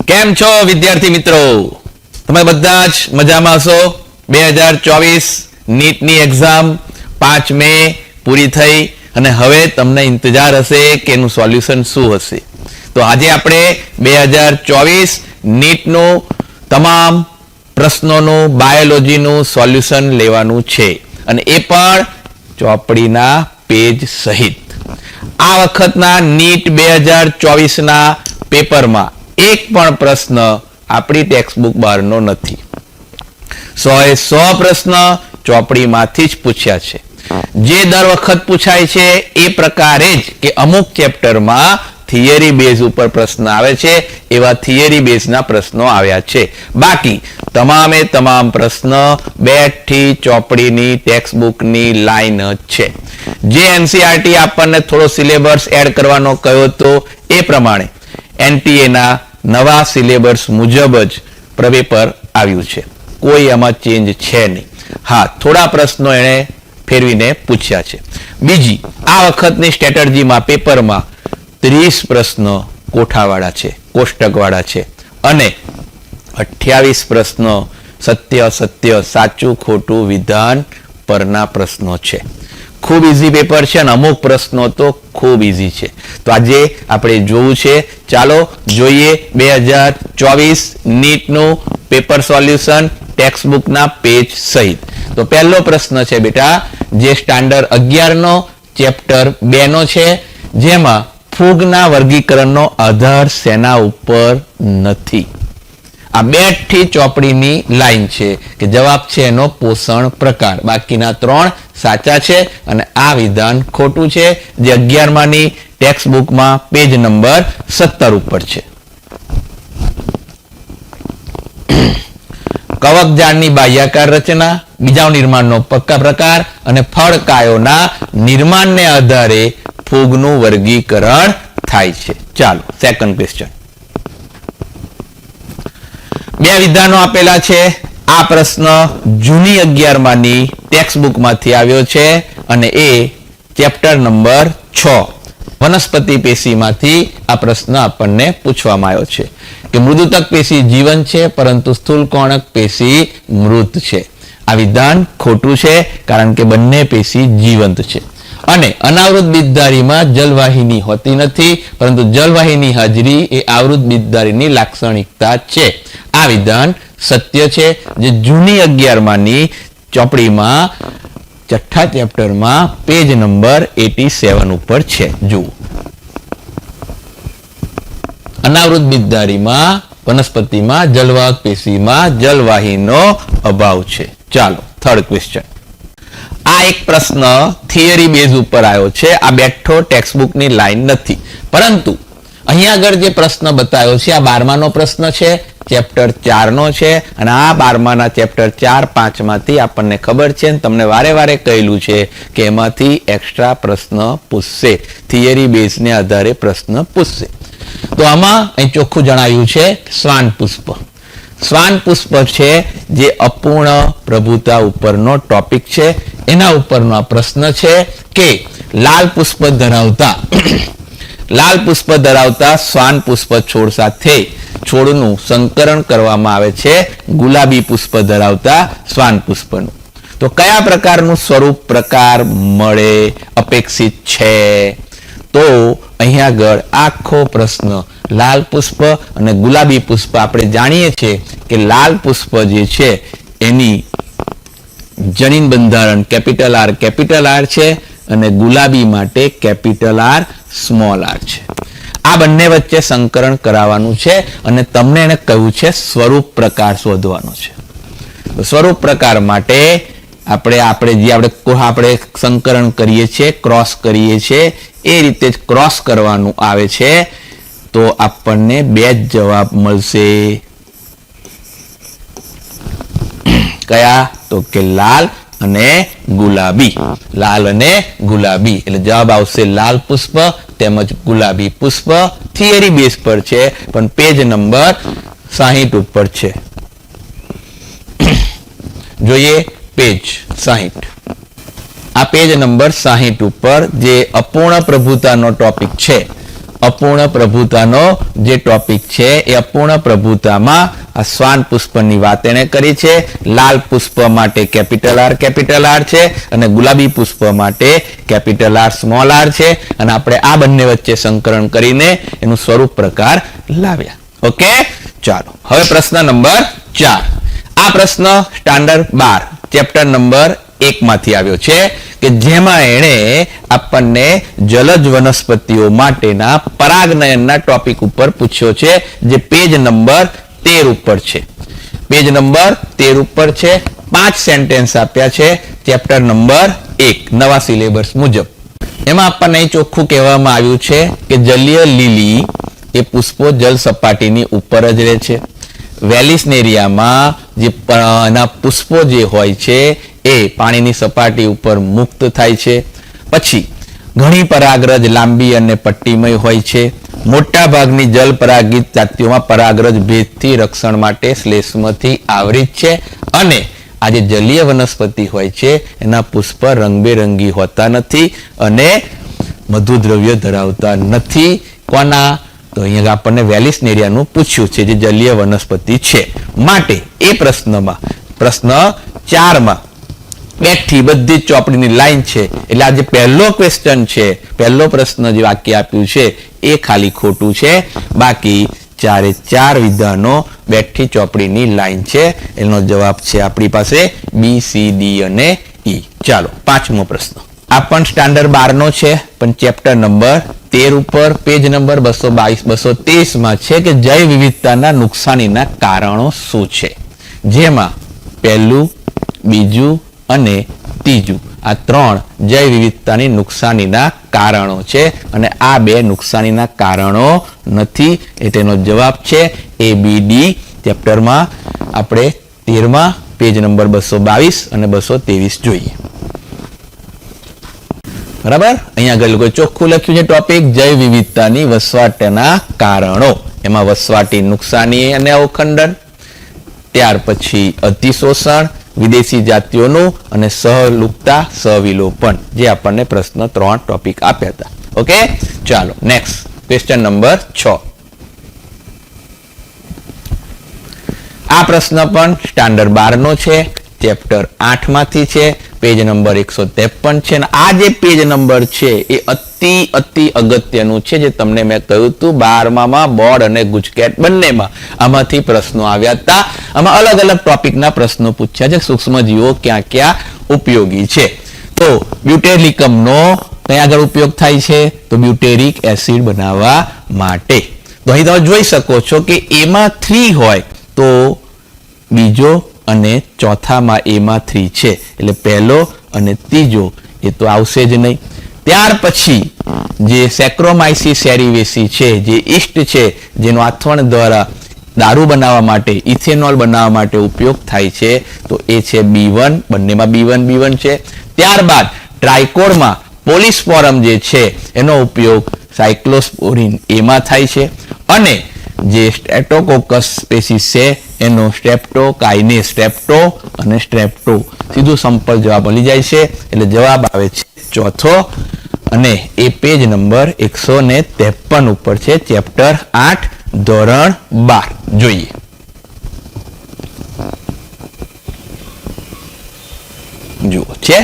કેમ છો વિદ્યાર્થી મિત્રો? તમે બધા જ મજામાં હશો? 2024 નીટની એક્ઝામ 5 મે પૂરી થઈ અને હવે તમને ઇંતજાર હશે કે એનું સોલ્યુશન શું હશે. તો આજે આપણે 2024 નીટનું તમામ પ્રશ્નોનું બાયોલોજીનું સોલ્યુશન લેવાનું છે અને એ પણ ચોપડીના પેજ સહિત. આ વખતના નીટ 2024ના પેપરમાં એક પણ પ્રશ્ન આપણી ટેક્સ્ટબુક બહારનો નથી. 100% પ્રશ્ન ચોપડીમાંથી જ પૂછ્યા છે. જે દર વખત પૂછાય છે એ પ્રકારે જ કે અમુક ચેપ્ટરમાં થિયરી બેઝ ઉપર પ્રશ્ન આવે છે, એવા થિયરી બેઝના પ્રશ્નો આવ્યા છે. બાકી તમામે તમામ પ્રશ્ન બેઠી ચોપડીની ટેક્સ્ટબુકની લાઈન જ છે. જે એનસીઆરટી આપણને થોડો સિલેબસ એડ કરવાનો કહ્યો હતો એ પ્રમાણે એનટીએના નવા સિલેબસ મુજબ જ પેપર આવ્યું છે. કોઈ એમાં ચેન્જ છે નહીં. હા, થોડા પ્રશ્નો એણે ફેરવીને પૂછ્યા છે. બીજી, આ વખતની સ્ટ્રેટેજીમાં પેપરમાં 30 પ્રશ્નો કોઠાવાળા છે, કોષ્ટકવાળા છે અને 28 પ્રશ્નો સત્ય સત્ય સાચું ખોટું વિધાન પરના પ્રશ્નો છે. ખૂબ ઇઝી પેપર છે અને અમુક પ્રશ્નો તો ખૂબ ઇઝી છે. તો આજે આપણે જોવું છે. ચાલો જોઈએ 2024 નીટનું પેપર સોલ્યુશન ટેક્સ્ટબુકના પેજ સહિત. તો પહેલો પ્રશ્ન છે બેટા, જે સ્ટાન્ડર્ડ 11નો ચેપ્ટર 2 નો છે, જેમાં ફૂગના વર્ગીકરણનો આધાર શેના ઉપર નથી. આ બેઠી ચોપડીની લાઈન છે કે જવાબ છે એનો પોષણ પ્રકાર. બાકીના 3 સાચા છે અને આ વિધાન ખોટું છે, જે 11માની ટેક્સ્ટબુકમાં પેજ નંબર 17 ઉપર છે. કવક જાળની બાહ્યાકાર રચના, બીજાણુ નિર્માણનો પક્કા પ્રકાર અને ફળકાયોના નિર્માણને આધારે ફૂગનું વર્ગીકરણ થાય છે. ચાલો સેકન્ડ ક્વેશ્ચન. 2 વિધાનો આપેલા છે. આ પ્રશ્ન જૂની 11માની ટેક્સ્ટબુકમાંથી આવ્યો છે અને એ ચેપ્ટર નંબર 6 વનસ્પતિ પેશીમાંથી આ પ્રશ્ન આપણને પૂછવામાં આવ્યો છે કે મૃદુતક પેશી જીવંત છે પરંતુ સ્થૂલકોણક પેશી મૃત છે. આ વિધાન ખોટું છે કારણ કે બંને પેશી જીવંત છે. અને અનાવૃત બીજધારીમાં જલવાહિની હોતી નથી પરંતુ જલવાહિની હાજરી એ આવૃત બીજધારીની લાક્ષણિકતા છે. આ વિધાન સત્ય છે, જે જૂની 11માની ચોપડીમાં 6થા ચેપ્ટરમાં પેજ નંબર 87 ઉપર છે. જુઓ, અનાવૃત બીજધારીમાં વનસ્પતિમાં જલવાહક પેશીમાં જલવાહિનીનો અભાવ છે. ચાલો થર્ડ ક્વેશ્ચન. આ એક પ્રશ્ન થિયરી બેઝ ઉપર આવ્યો છે. આ બેઠો ટેક્સ્ટબુકની લાઈન નથી, પરંતુ અહીંયા આગળ જે પ્રશ્ન બતાવ્યો છે આ 12માનો પ્રશ્ન છે, ચેપ્ટર 4 નો છે અને આ 12માના ચેપ્ટર 4, 5 માંથી આપણને ખબર છે ને તમને વારે વારે કહેલું છે કે એમાંથી એક્સ્ટ્રા પ્રશ્ન પૂછશે, થિયરી બેઝને આધારે પ્રશ્ન પૂછશે. તો આમાં અહીં ચોખ્ખું જણાવ્યું છે શ્વાન પુષ્પ. શ્વાન પુષ્પ છે જે અપૂર્ણ પ્રભુતા ઉપરનો ટોપિક છે. એના ઉપરનો પ્રશ્ન છે કે લાલ પુષ્પ ધરાવતા શ્વાન પુષ્પ છોડ સાથે છોડનું સંકરણ કરવામાં આવે છે ગુલાબી પુષ્પ ધરાવતા શ્વાન પુષ્પનું. તો કયા પ્રકારનું સ્વરૂપ પ્રકાર મળે અપેક્ષિત છે? તો અહીંયા આગળ આખો પ્રશ્ન લાલ પુષ્પ અને ગુલાબી પુષ્પ, આપણે જાણીએ છીએ કે લાલ પુષ્પ જે છે એની જનીન બંધારણ કેપિટલ આર છે અને ગુલાબી માટે કેપિટલ આર સ્મોલ આર છે. આ બંને વચ્ચે સંકરણ કરાવવાનું છે અને તમને એને કહ્યું છે સ્વરૂપ પ્રકાર શોધવાનો છે. સ્વરૂપ પ્રકાર માટે આપણે સંકરણ કરીએ છીએ, ક્રોસ કરીએ છીએ, એ રીતે જ ક્રોસ કરવાનું આવે છે. તો આપણને 2 જ જવાબ મળશે. કયા? તો કે લાલ અને ગુલાબી. લાલ અને ગુલાબી એટલે જવાબ આવશે લાલ પુષ્પ તેમજ ગુલાબી પુષ્પ. થિયરી બેઝ પર છે પણ પેજ નંબર 60 ઉપર છે. જોઈએ પેજ 60. આ પેજ નંબર 60 ઉપર જે અપૂર્ણ પ્રભુતાનો ટોપિક છે, અપૂર્ણ પ્રભુતાનો જે ટોપિક છે એ અપૂર્ણ પ્રભુતામાં આ શ્વાન પુષ્પની વાત એને કરી છે. લાલ પુષ્પ માટે કેપિટલ આર છે અને ગુલાબી પુષ્પ માટે કેપિટલ આર સ્મોલ આર છે, અને આપણે આ બંને વચ્ચે સંકરણ કરીને એનું સ્વરૂપ પ્રકાર લાવ્યા. ઓકે, ચાલો હવે પ્રશ્ન નંબર 4. આ પ્રશ્ન સ્ટાન્ડર્ડ 12 ચેપ્ટર નંબર 1 માંથી આવ્યો છે કે જેમાં એણે આપણને જલજ વનસ્પતિઓ માટેના પરાગનયનના ટોપિક ઉપર પૂછ્યો છે, જે પેજ નંબર 13 ઉપર છે. પેજ નંબર 13 ઉપર છે. 5 સેન્ટેન્સ આપ્યા છે ચેપ્ટર નંબર 1 નવા સિલેબસ મુજબ. એમાં આપણને ચોખ્ખું કહેવામાં આવ્યું છે કે જલીય લીલી એ પુષ્પો જલ સપાટીની ઉપર જ રહે છે. વેલિસનેરિયામાં જે એના પુષ્પો જે હોય છે એ પાણીની સપાટી ઉપર મુક્ત થાય છે. પછી ઘણી પરાગરજ લાંબી અને પટ્ટીમય હોય છે. મોટા ભાગની જલ પરાગિત જાતિઓમાં પરાગરજ ભેજથી રક્ષણ માટે શ્લેષ્મથી આવૃત છે, અને આ જે જલીય વનસ્પતિ હોય છે એના પુષ્પ રંગબેરંગી હોતા નથી અને મધુદ્રવ્ય ધરાવતા નથી. કોના? તો અહીંયા આપણને વેલિસનેરિયાનું પૂછ્યું છે, જે જલીય વનસ્પતિ છે. માટે એ પ્રશ્નમાં પ્રશ્ન 4માં બેઠી બધી જ ચોપડીની લાઈન છે, એટલે આ જે પહેલો ક્વેશ્ચન છે, પહેલો પ્રશ્ન જે વાક્ય આપ્યું છે એ ખાલી ખોટું છે. બાકી 4 વિધાનો બેઠી ચોપડીની લાઈન છે. એનો જવાબ છે આપણી પાસે બી, સી, ડી અને ઈ. ચાલો 5મો પ્રશ્ન. આ પણ સ્ટાન્ડર્ડ 12 નો છે, પણ ચેપ્ટર નંબર 13 ઉપર પેજ નંબર 222-223 માં છે કે જૈવ વિવિધતાના નુકસાનીના કારણો શું છે. જેમાં પહેલું, બીજું અને ત્રીજું આ 3 જૈવ વિવિધતાની નુકસાનીના કારણો છે, અને આ 2 નુકસાનીના કારણો નથી. એ તેનો જવાબ છે એ, બી, ડી. ચેપ્ટરમાં આપણે 13માં પેજ નંબર 222 અને 223 જોઈએ. બરાબર. અહીંયા આગળ કોઈ ચોખ્ખું લખ્યું છે ટોપિક જૈવ વિવિધતાની વસવાટના કારણો. એમાં વસવાટી નુકસાની અને અવખંડન, ત્યાર પછી અતિશોષણ, વિદેશી જાતિઓનું અને સહલુપ્તતા સહવિલોપન, જે આપણને પ્રશ્ન 3 ટોપિક આપ્યા હતા. ઓકે, ચાલો નેક્સ્ટ ક્વેશ્ચન નંબર 6. આ પ્રશ્ન પણ સ્ટાન્ડર્ડ 12 નો છે, ચેપ્ટર 8 માંથી છે, પેજ નંબર 153 છે. અને આ જે પેજ નંબર છે એ અતિ અગત્યનું છે, જે તમને મેં કહ્યું હતું 12માં બોર્ડ અને ગુજકેટ બંનેમાં આમાંથી પ્રશ્નો આવ્યા હતા. આમાં અલગ અલગ ટોપિકના પ્રશ્નો પૂછ્યા છે. સૂક્ષ્મજીવો ક્યાં ક્યાં ઉપયોગી છે. તો બ્યુટેરિકમનો કયા આગળ ઉપયોગ થાય છે? તો બ્યુટેરિક એસિડ બનાવવા માટે. તો અહીં તમે જોઈ શકો છો કે એમાં 3 હોય તો બીજો અને ચોથામાં એમાં 3 છે, એટલે પહેલો અને ત્રીજો એ તો આવશે જ નહીં. ત્યાર પછી જે સેક્રોમાઇસીસ સેરિવેસી છે, જે ઈસ્ટ છે, જેનો આથવણ દ્વારા દારૂ બનાવવા માટે, ઇથેનોલ બનાવવા માટે ઉપયોગ થાય છે, તો એ છે B1. બંનેમાં B1 છે. ત્યારબાદ ટ્રાયકોડમાં પોલિસ્પોરમ જે છે એનો ઉપયોગ સાયક્લોસ્પોરિન એમાં થાય છે, અને જે સ્ટ્રેપ્ટોકોકસ સ્પીસીસ છે એનો સ્ટ્રેપ્ટોકાઇનેસ, સ્ટ્રેપ્ટો અને સ્ટ્રેપ્ટો સીધું સંપર્ક જવાબ મળી જાય છે. એટલે જવાબ આવે છે ચોથો, અને એ પેજ નંબર 153 ઉપર છે, ચેપ્ટર 8 ધોરણ 12. જોઈએ. જુઓ છે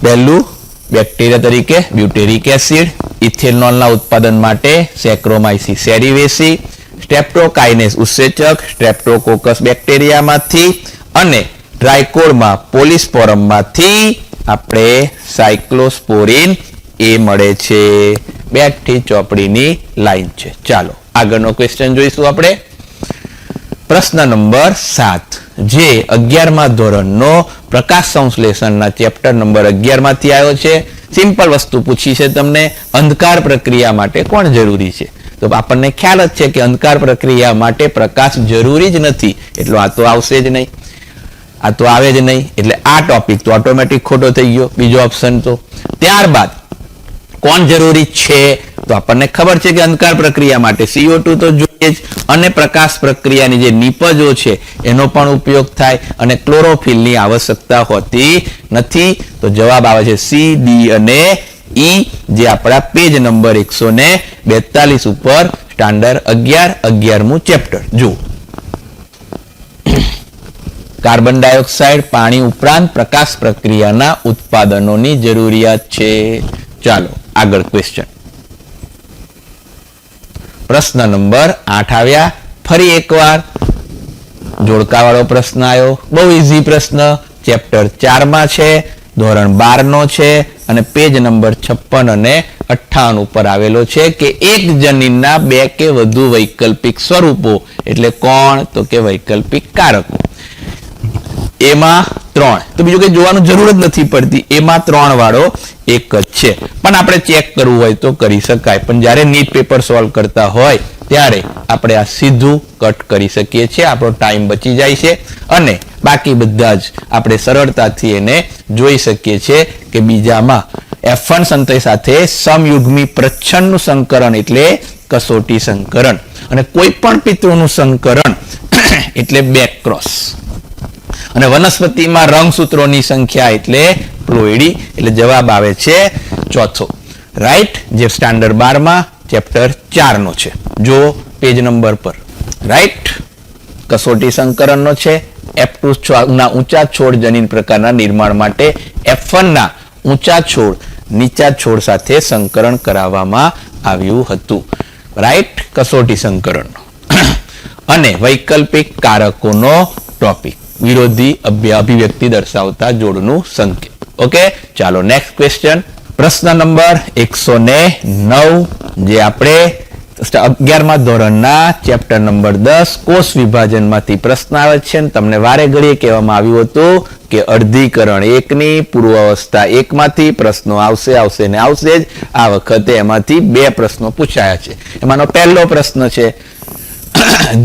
પહેલું બેક્ટેરિયા તરીકે બ્યુટેરિક એસિડ, ઇથેનોલના ઉત્પાદન માટે સેક્રોમાઇસીસ સેરિવેસી, સ્ટ્રેપ્ટોકાઇનેસ ઉત્સેચક સ્ટ્રેપ્ટોકોકસ બેક્ટેરિયામાંથી, અને ટ્રાયકોડમાં પોલિસ્પોરમમાંથી આપણે સાયક્લોસ્પોરિન એ મળે છે. બેઠી ચોપડીની લાઈન છે. ચાલો આગળનો ક્વેશ્ચન જોઈશું આપણે. પ્રશ્ન નંબર 7, જે 11મા ધોરણનો પ્રકાશ સંશ્લેષણના ચેપ્ટર નંબર 11 માંથી આવ્યો છે. સિમ્પલ વસ્તુ પૂછી છે તમને, અંધકાર પ્રક્રિયા માટે કોણ જરૂરી છે? તો આપણને ખ્યાલ જ છે કે અંધકાર પ્રક્રિયા માટે પ્રકાશ જરૂરી જ નથી, એટલે આ તો આવશે જ નહીં, આ તો આવે જ નહીં. એટલે આ ટોપિક તો ઓટોમેટિક ખોટો થઈ ગયો, બીજો ઓપ્શન તો. ત્યારબાદ કોણ જરૂરી છે? તો આપણને ખબર છે કે અંધકાર પ્રક્રિયા માટે CO2 તો જોઈએ જ, અને પ્રકાશ પ્રક્રિયાની જે નિપજો છે એનો પણ ઉપયોગ થાય, અને ક્લોરોફિલની આવશ્યકતા હોતી નથી. તો જવાબ આવે છે C, D અને ઈ, જે આપણા પેજ નંબર 142 ઉપર સ્ટાન્ડર્ડ 11 ચેપ્ટર જુઓ. કાર્બન ડાયોક્સાઇડ પાણી ઉપરાંત પ્રકાશ પ્રક્રિયાના ઉત્પાદનોની જરૂરિયાત છે. ચાલો આગળ ક્વેશ્ચન. પ્રશ્ન નંબર 8 આવ્યા. ફરી એકવાર જોડકાવાળો પ્રશ્ન આવ્યો. બહુ ઈઝી પ્રશ્ન, ચેપ્ટર 4 માં છે, ધોરણ 12 નો છે અને પેજ નંબર 56 અને 58 ઉપર આવેલો છે કે એક જનીનના બે કે વધુ વૈકલ્પિક સ્વરૂપો એટલે કોણ? તો કે વૈકલ્પિક કારકો. એમાં 3, તો બીજું કઈ જોવાનું જરૂર જ નથી પડતી, એમાં 3 વાળો એક જ છે. પણ આપણે ચેક કરવું હોય તો કરી શકાય, પણ જ્યારે નીટ પેપર સોલ્વ કરતા હોય ત્યારે આપણે આ સીધું કટ કરી શકીએ છીએ, આપણો ટાઈમ બચી જાય છે અને બાકી બધા જ આપણે સરળતાથી એને જોઈ શકીએ છીએ કે બીજામાં F1 સંતતિ સાથે સમયુગ્મી પ્રચ્છન્નનું સંકરણ એટલે કસોટી સંકરણ અને કોઈ પણ પિતૃનું સંકરણ એટલે બેક ક્રોસ અને વનસ્પતિમાં રંગસૂત્રોની સંખ્યા એટલે પ્લોઇડી. એટલે જવાબ આવે છે ચોથો, રાઈટ, જે સ્ટાન્ડર્ડ 12 માં ચેપ્ટર 4 નો છે. જો પેજ નંબર પર, રાઈટ, કસોટી સંકરણનો છે. F2 ના ઊંચા છોડ જનીન પ્રકારના નિર્માણ માટે F1 ના ઊંચા છોડ નીચા છોડ સાથે સંકરણ કરાવવામાં આવ્યું હતું, રાઈટ, કસોટી સંકરણ. અને વૈકલ્પિક કારકોનો ટોપિક વિરોધી અભિવ્યક્તિ દર્શાવતા જોડનું સંકેત. ઓકે, ચાલો નેક્સ્ટ ક્વેશ્ચન. પ્રશ્ન નંબર 109, જે આપણે 11મા ધોરણના ચેપ્ટર નંબર 10 કોષ વિભાજનમાંથી પ્રશ્ન આવે છે. તમને વારે ઘડીએ કહેવામાં આવ્યું હતું કે અર્ધીકરણ 1 ની પૂર્વ અવસ્થા 1 માંથી પ્રશ્નો આવશે ને આવશે જ. આ વખતે એમાંથી 2 પ્રશ્નો પૂછાયા છે. એમાંનો પહેલો પ્રશ્ન છે,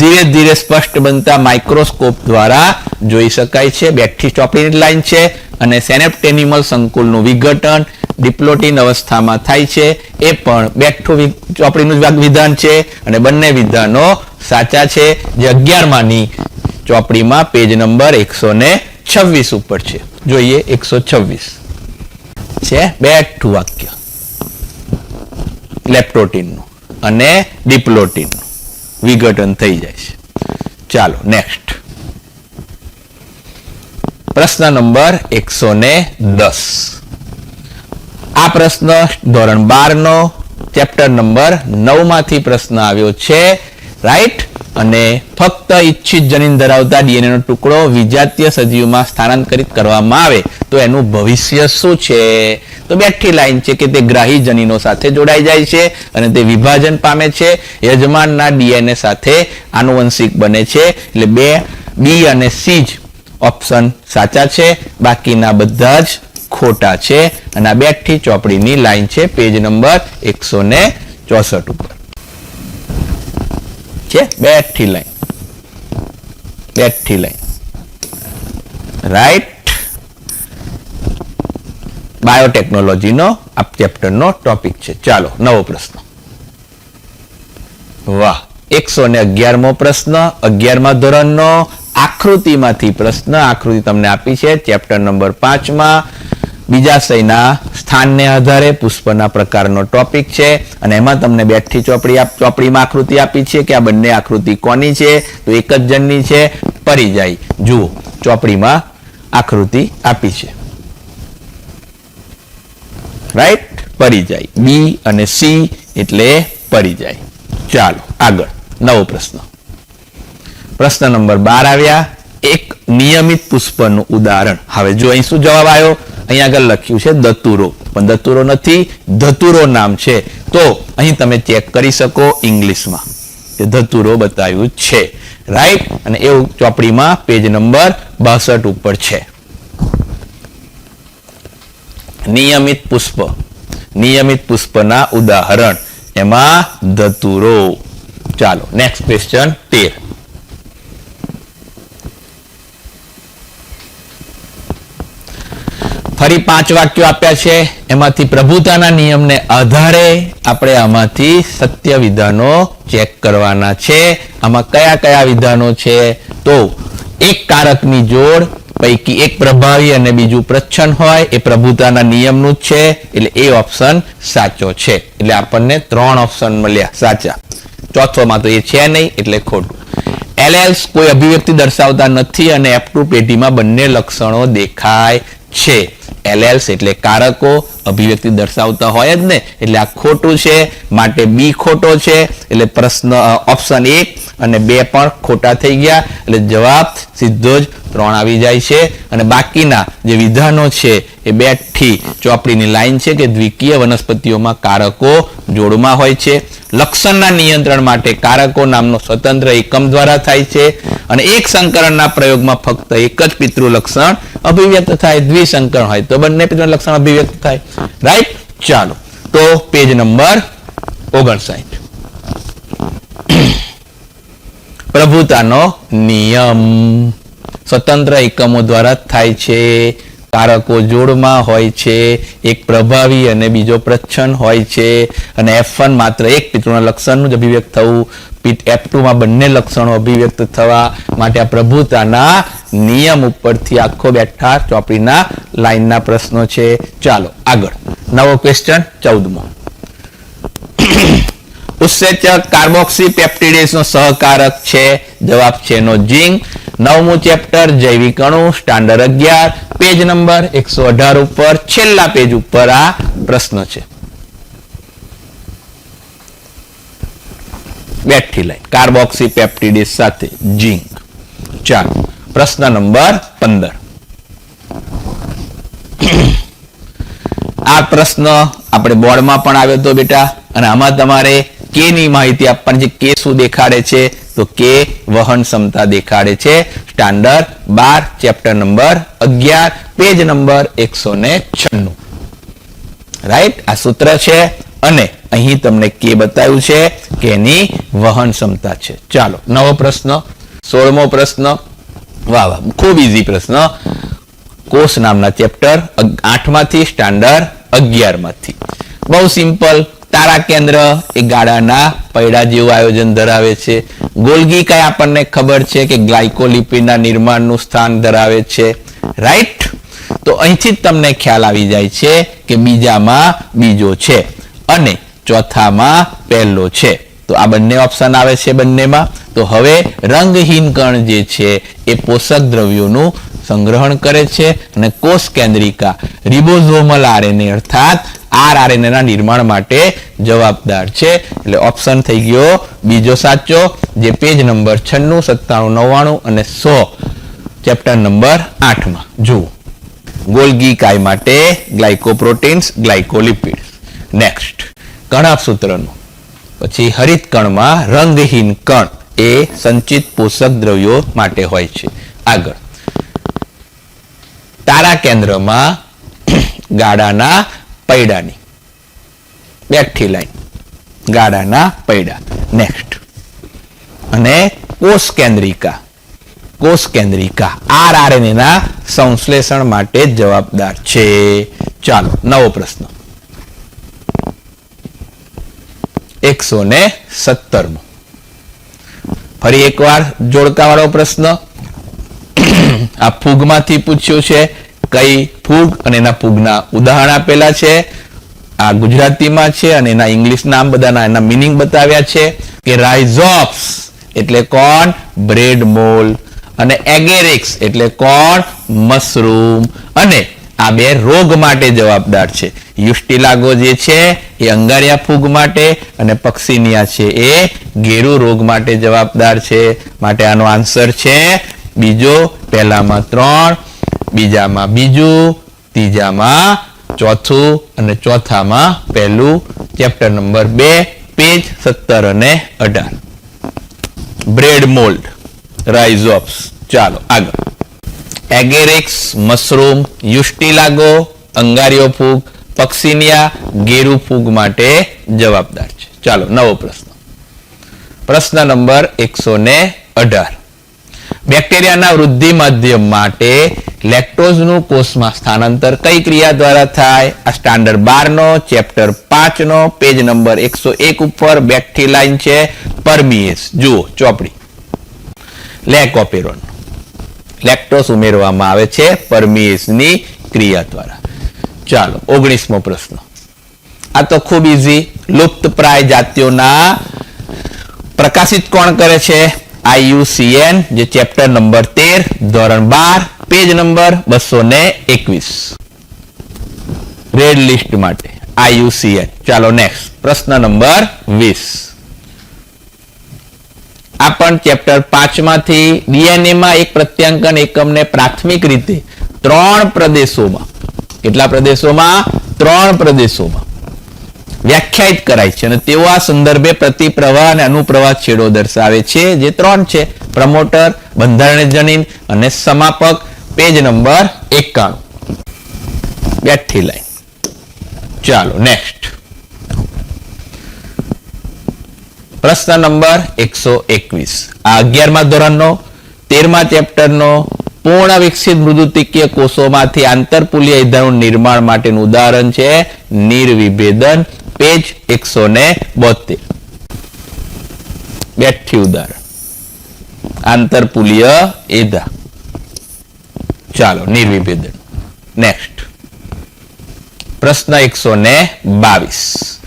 ધીરે ધીરે સ્પષ્ટ બનતા માઇક્રોસ્કોપ દ્વારા જોઈ શકાય છે. બેઠી ચોપડીની લાઈન છે અને સેનેપ્ટેનિમલ સંકુલનું વિઘટન ડિપ્લોટિન અવસ્થામાં થાય છે. એ પણ બેઠું ચોપડીનું વિધાન છે અને બંને વિધાનો સાચા છે, જે 11માની ચોપડીમાં પેજ નંબર 126 ઉપર છે. જોઈએ 126 છે બેઠું વાક્ય લેપ્ટોટિનનું અને ડિપ્લોટિનનું વિઘટન થઈ જાય છે. ચાલો નેક્સ્ટ પ્રશ્ન નંબર 110. આ પ્રશ્ન ધોરણ 12 નો ચેપ્ટર નંબર 9 માંથી પ્રશ્ન આવ્યો છે, રાઈટ. અને ફક્ત ઈચ્છિત જનીન ધરાવતા ડીએનએ નો ટુકડો વિજાતીય સજીવમાં સ્થાનાંતરિત કરવામાં આવે તો એનું ભવિષ્ય શું છે? તો બેઠી લાઈન છે કે તે ગ્રાહી જનીનો સાથે જોડાઈ જાય છે અને તે વિભાજન પામે છે, યજમાનના ડીએનએ સાથે આનુવંશિક બને છે. એટલે બી અને સી જ ઓપ્શન સાચા છે, બાકીના બધા જ ખોટા છે. અને આ બેઠી ચોપડીની લાઈન છે પેજ નંબર 164 ઉપર છે. બેઠી લાઈન, રાઈટ. બાયોટેકનોલોજીનો આ ચેપ્ટરનો ટોપિક છે. ચાલો નવો પ્રશ્ન. વાહ, 111મો પ્રશ્ન 11મા ધોરણનો આકૃતિમાંથી પ્રશ્ન. આકૃતિ તમને આપી છે ચેપ્ટર નંબર 5 માં. બીજાશયના સ્થાનને આધારે પુષ્પના પ્રકારનો ટોપિક છે અને એમાં તમને બેઠી ચોપડીમાં આકૃતિ આપી છે કે આ બંને આકૃતિ કોની છે? તો એક જ જણની છે, પરિજાઈ. જુઓ ચોપડીમાં આકૃતિ આપી છે, રાઈટ, પરિજાઈ. બી અને સી એટલે પરિજાઈ. ચાલો આગળ નવો પ્રશ્ન. પ્રશ્ન નંબર 12 આવ્યા. એક નિયમિત પુષ્પનું ઉદાહરણ. હવે જો અહીં શું જવાબ આવ્યો? અહીં આગળ લખ્યું છે દતુરો, પણ દતુરો નથી, ધતુરો નામ છે. તો અહીં તમે ચેક કરી શકો ઇંગ્લિશમાં કે ધતુરો બતાવ્યું છે, રાઈટ. અને એવું ચોપડીમાં પેજ નંબર 62 ઉપર છે. નિયમિત પુષ્પના ઉદાહરણ, એમાં ધતુરો. ચાલો નેક્સ્ટ ક્વેશ્ચન 13. ફરી 5 વાક્યો આપ્યા છે. એમાંથી પ્રભુતાના નિયમને આધારે આપણે આમાંથી સત્ય વિધાનો ચેક કરવાના છે. આમાં કયા કયા વિધાનો છે? તો એક કારકની જોડ પૈકી એક પ્રભાવી અને બીજું પ્રચ્છન્ન હોય એ પ્રભુતાના નિયમનું જ છે, એટલે એ ઓપ્શન સાચો છે. એટલે આપણને 3 ઓપ્શન મળ્યા સાચા. ચોથોમાં તો એ છે નહીં એટલે ખોટું. એલએલ્સ કોઈ અભિવ્યક્તિ દર્શાવતા નથી અને F2 પેઢીમાં બંને લક્ષણો દેખાય છે. એલએલ્સ એટલે કારકો અભિવ્યક્તિ દર્શાવતા હોય જ ને, એટલે આ ખોટું છે, માટે બી ખોટો છે. એટલે પ્રશ્ન ઓપ્શન 1 અને 2 પણ ખોટા થઈ ગયા. એટલે જવાબ સીધો જ 3 આવી જાય છે. અને બાકીના જે વિધાનો છે એ 2 થી ચોપડીની લાઈન છે કે દ્વિકીય વનસ્પતિઓમાં કારકો જોડમાં હોય છે. લક્ષણના નિયંત્રણ માટે કારકો નામનો સ્વતંત્ર એકમ દ્વારા થાય છે. અને એક સંકરણના પ્રયોગમાં ફક્ત એક જ પિતૃ લક્ષણ અભિવ્યક્ત થાય. દ્વિસંકરણ હોય તો બંને પિતૃ લક્ષણ અભિવ્યક્ત થાય. રાઈટ. ચાલો તો પેજ નંબર 59. પ્રભુતાનો નિયમ સ્વતંત્ર એકમો દ્વારા થાય છે. કારકો જોડમાં હોય છે. એક પ્રભાવી અને બીજો પ્રચ્છન્ન હોય છે. અને F1 માત્ર એક પિતૃના લક્ષણનું જ અભિવ્યક્ત થવું, F2 માં બંને લક્ષણો અભિવ્યક્ત થવા માટે આ પ્રભુતાના નિયમ ઉપરથી આખો બેઠા ચોપડીના લાઈનના પ્રશ્નો છે. ચાલો આગળ. નવો ક્વેશ્ચન 14મો. ઉત્સેચક કાર્બોક્સી પેપ્ટિડેઝ નો સહકારક છે. જવાબ છે નો ઝીંક. 9મું ચેપ્ટર જૈવિક અણુ સ્ટાન્ડર્ડ 11 પેજ નંબર 118 ઉપર છેલ્લા પેજ ઉપર આ પ્રશ્ન છે. બેઠી લાઈન કાર્બોક્સી પેપ્ટિડેઝ સાથે ઝીંક. ચાલો પ્રશ્ન નંબર 15. આ પ્રશ્ન આપણે બોર્ડમાં પણ આવ્યો હતો બેટા, અને આમાં તમારે કે ની માહિતી આપવાની છે. કે શું દેખાડે છે? તો કે વહન ક્ષમતા દેખાડે છે. Standard 12 chapter number 11 page number 196. Right. આ સૂત્ર છે અને અહીં તમને કે બતાવ્યું છે કે એની વહન ક્ષમતા છે. ચાલો નવો પ્રશ્ન 16મો પ્રશ્ન. વાહ વાહ, ખૂબ ઈઝી પ્રશ્ન. કોષ નામના ચેપ્ટર 8માંથી સ્ટાન્ડર્ડ 11 માંથી. બહુ સિમ્પલ. તારા કેન્દ્ર એ ગાળાના પૈડા જેવું આયોજન ધરાવે છે. ગોલ્ગી કાય આપણને ખબર છે કે ગ્લાયકોલિપિડના નિર્માણનું સ્થાન ધરાવે છે. રાઈટ. તો અહીંથી જ તમને ખ્યાલ આવી જાય છે કે બીજામાં બીજો છે અને ચોથામાં પહેલો છે. તો આ બંને ઓપ્શન આવે છે બંનેમાં. તો હવે રંગહીન કણ જે છે એ પોષક દ્રવ્યોનું સંગ્રહણ કરે છે અને કોષ કેન્દ્રિકા રિબોઝોમલ આરએનએ અર્થાત RNA ના નિર્માણ માટે જવાબદાર છે. એટલે ઓપ્શન થઈ ગયો બીજો સાચો, જે પેજ નંબર 96, 97, 99 અને 100 ચેપ્ટર નંબર 8માં જુઓ. ગોલ્ગી કાય માટે ગ્લાયકોપ્રોટીન્સ, ગ્લાયકોલિપિડ્સ. નેક્સ્ટ કણક સૂત્રનું. પછી હરિત કણમાં રંગહીન કણ એ સંચિત પોષક દ્રવ્યો માટે હોય છે. આગળ તારા કેન્દ્રમાં ગાળાના પૈડાની બેઠી લાઈન ગાળાના પૈડા. નેક્સ્ટ અને કોષ કેન્દ્રિકા RNA ના સંશ્લેષણ માટે જવાબદાર છે. ચાલો નવો પ્રશ્ન 117મો. ફરી એકવાર જોડકાવાળો પ્રશ્ન. આ ફૂગમાંથી પૂછ્યું છે. કઈ ફૂગ અને એના ફૂગના ઉદાહરણ આપેલા છે. આ ગુજરાતીમાં છે અને એના ઇંગ્લિશ નામ બધાના એના મિનિંગ બતાવ્યા છે. કે રાઇઝોપ્સ એટલે કોણ? Bread mall. અને એગેરિક્સ એટલે કોણ? મશરૂમ. અને આ બે રોગ માટે જવાબદાર છે. યુસ્ટિલાગો જે છે એ અંગારિયા ફૂગ માટે અને પક્સિનિયા છે એ ગેરુ રોગ માટે જવાબદાર છે. માટે આનો આન્સર છે બીજો. પહેલામાં 3, બીજામાં બીજું, ત્રીજામાં ચોથું અને ચોથામાં પહેલું. ચેપ્ટર નંબર 2 પેજ 17 અને 18. Bread mould, Rhizopus. ચાલો આગળ. એગેરિક્સ, મશરૂમ, યુસ્ટિલાગો, અંગારિયો ફૂગ, પક્સિનિયા, ગેરુ ફૂગ માટે જવાબદાર છે. ચાલો નવો પ્રશ્ન. પ્રશ્ન નંબર 118. બેક્ટેરિયાના વૃદ્ધિ માધ્યમ માટે લેક્ટોઝનું કોષમાં સ્થાનાંતર કઈ ક્રિયા દ્વારા થાય? આ સ્ટાન્ડર્ડ 12નો ચેપ્ટર 5નો પેજ નંબર 101 ઉપર બેઠી લાઈન છે. પરમિએસ. જુઓ ચોપડી. લેકોપેરોન લેક્ટોસ ઉમેરવામાં આવે છે પરમિએઝની ક્રિયા દ્વારા. ચાલો 19મો પ્રશ્ન. આ તો ખૂબ ઈઝી. લુપ્તપ્રાય જાતિઓના પ્રકાશિત કોણ કરે છે? IUCN, જે ચેપ્ટર નંબર 13 ધોરણ 12 પેજ નંબર 221 રેડ લિસ્ટ માટે IUCN. ચાલો નેક્સ્ટ પ્રશ્ન નંબર 20. આ પણ ચેપ્ટર 5 માંથી DNA માં એક પ્રત્યાંકન એકમને પ્રાથમિક રીતે 3 પ્રદેશોમાં, કેટલા પ્રદેશોમાં? 3 પ્રદેશોમાં વ્યાખ્યાયિત કરાય છે અને તેઓ આ સંદર્ભે પ્રતિપ્રવાહ અને અનુપ્રવાહ છેડો દર્શાવે છે, જે 3 છે: પ્રમોટર, બંધારણીય જનીન અને સમાપક. પેજ નંબર 91 બેઠી લાઈન. ચાલો નેક્સ્ટ પ્રશ્ન નંબર 121. આ 11મા ધોરણનો 13મા ચેપ્ટરનો પૂર્ણ વિકસિત મૃદુતિકીય કોષોમાંથી આંતરપૂલીય ઇંધાનું નિર્માણ માટેનું ઉદાહરણ છે નિર્વિભેદન. પેજ 172 બેઠી ઉદાહરણ આંતરપૂલીય ઇંધા. ચાલો નિર્વિભેદન. નેક્સ્ટ પ્રશ્ન 122.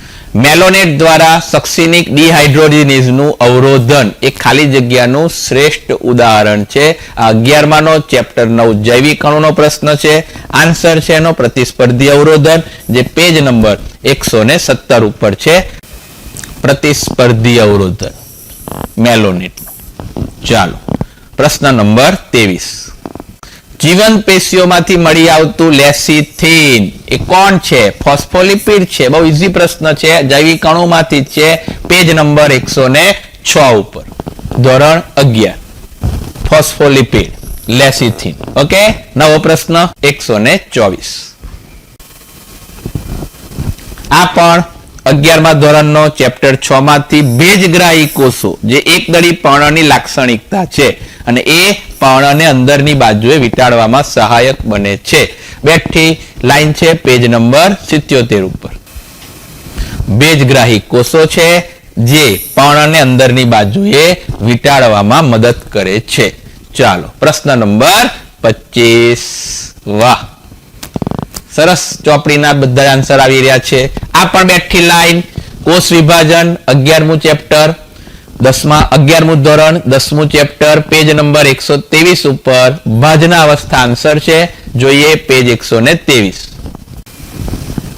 મેલોનેટ દ્વારા સક્સિનિક ડિહાઇડ્રોજિનેઝનું અવરોધન એ ખાલી જગ્યાનું શ્રેષ્ઠ ઉદાહરણ છે. આ 11માનો ચેપ્ટર 9 જૈવિક અણુનો પ્રશ્ન છે. આન્સર છે એનો પ્રતિસ્પર્ધી અવરોધન, જે પેજ નંબર 117 ઉપર છે. પ્રતિસ્પર્ધી અવરોધન મેલોનેટ. ચાલો પ્રશ્ન નંબર 23. જીવંત પેશીઓમાંથી મળી આવતું લેસિથિન એ કોણ છે? ફોસ્ફોલિપિડ છે. બહુ ઈઝી પ્રશ્ન છે. જૈવિક અણુમાંથી છે. પેજ નંબર 106 ઉપર ધોરણ 11 ફોસ્ફોલિપિડ લેસિથિન. ઓકે. નવો પ્રશ્ન 124. આ પણ 11મા ધોરણનો ચેપ્ટર 6 માંથી ભેજગ્રાહી કોષો, જે એકદળી પર્ણની લાક્ષણિકતા છે અને એ પર્ણને અંદરની બાજુએ વીંટાળવામાં સહાયક બને છે. બેઠી લાઈન છે પેજ નંબર 77 ઉપર. ભેજગ્રાહી કોષો છે જે પર્ણને અંદરની બાજુએ વીંટાળવામાં મદદ કરે છે. ચાલો પ્રશ્ન નંબર 25. વાહ, સરસ. ચોપડીના બધા આન્સર આવી રહ્યા છે. આ પણ બેઠી લાઈન. કોષ વિભાજન 11મું ચેપ્ટર 11મું ધોરણ 10મું ચેપ્ટર પેજ નંબર 123 ઉપર ભાજના અવસ્થા આન્સર છે. જોઈએ પેજ 123.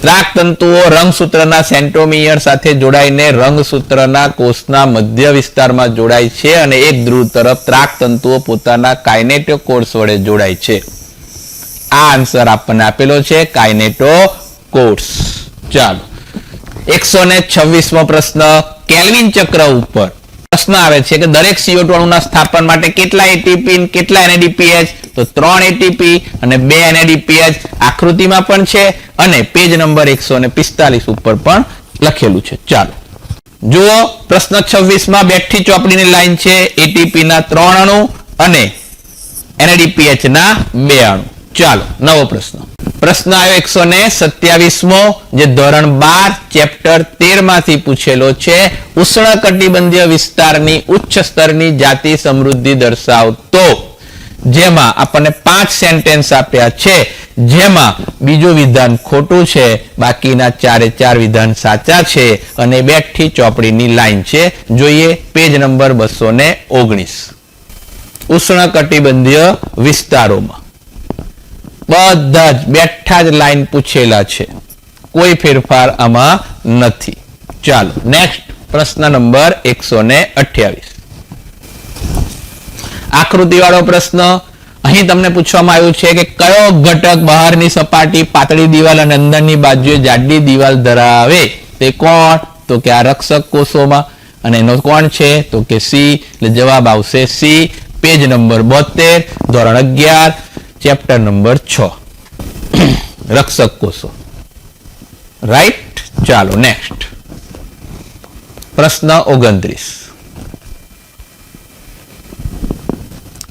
ત્રાકતંતુઓ રંગસૂત્રના સેન્ટ્રોમિયર સાથે જોડાઈને રંગસૂત્રના કોષના મધ્ય વિસ્તારમાં જોડાય છે અને એક ધ્રુવ તરફ ત્રાકતંતુઓ પોતાના કાઇનેટોકોર્સ વડે જોડાય છે. આ આન્સર આપણને આપેલો છે કાઇનેટોકોર્સ. ચાલો 126મો પ્રશ્ન કેલ્વિન ચક્ર ઉપર પ્રશ્ન આવે છે કે દરેક CO2 અણુના સ્થાપન માટે કેટલા એટીપી કેટલા NADPH? તો 3 એટીપી અને 2 NADPH આકૃતિમાં પણ છે અને પેજ નંબર 145 ઉપર પણ લખેલું છે. ચાલો જુઓ પ્રશ્ન 26માં બેઠી ચોપડીની લાઈન છે. એટીપી ના 3 અણુ અને NADPH ના 2 અણુ. ચાલો નવો પ્રશ્ન આવ્યો 127મો, જે ધોરણ 12 ચેપ્ટર 13 માંથી પૂછેલો છે. ઉષ્ણકટિબંધીય વિસ્તારની ઉચ્ચ સ્તરની જાતિ સમૃદ્ધિ દર્શાવતો, જેમાં આપણને 5 સેન્ટેન્સ આપ્યા છે, જેમાં બીજું વિધાન ખોટું છે, બાકીના 4 વિધાન સાચા છે અને બેઠી ચોપડીની લાઈન છે. જોઈએ પેજ નંબર 219. ઉષ્ણકટિબંધીય વિસ્તારોમાં બધા જ બેઠા જ લાઈન પૂછેલા છે, કોઈ ફેરફાર આમાં નથી. ચાલો નેક્સ્ટ પ્રશ્ન નંબર 128. આકૃતિવાળો પ્રશ્ન. અહીં તમને પૂછવામાં આવ્યું છે કે કયો ઘટક બહારની સપાટી પાતળી દિવાલ અને અંદરની બાજુએ જાડી દિવાલ ધરાવે? તે કોણ? તો કે આ રક્ષક કોષોમાં. અને એનો કોણ છે? તો કે સી. એટલે જવાબ આવશે સી. પેજ નંબર 72 ધોરણ 11 ચેપ્ટર નંબર 6 રક્ષક કોષો. રાઈટ. ચાલો નેક્સ્ટ પ્રશ્ન 29.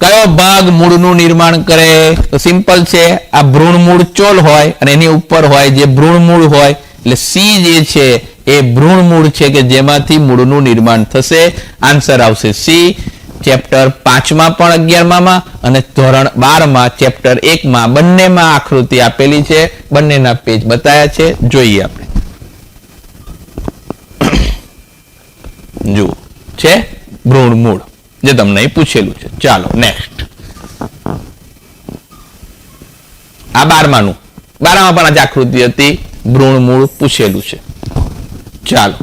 કયો ભાગ મૂળનું નિર્માણ કરે? તો સિમ્પલ છે. આ ભ્રૂણમૂળ ચોલ હોય અને એની ઉપર હોય જે ભ્રૂણમૂળ હોય, એટલે સી જે છે એ ભ્રૂણમૂળ છે કે જેમાંથી મૂળનું નિર્માણ થશે. આન્સર આવશે સી. ચેપ્ટર 5માં પણ 11માં અને ધોરણ 12માં ચેપ્ટર 1માં બંનેમાં આકૃતિ આપેલી છે, બંનેના પેજ બતાવ્યા છે. જોઈએ આપણે. જુઓ છે ભ્રૂણ મૂળ, જે તમને અહીં પૂછેલું છે. ચાલો નેક્સ્ટ. આ 12માનું, 12માં પણ આ આકૃતિ હતી, ભ્રૂણ મૂળ પૂછેલું છે. ચાલો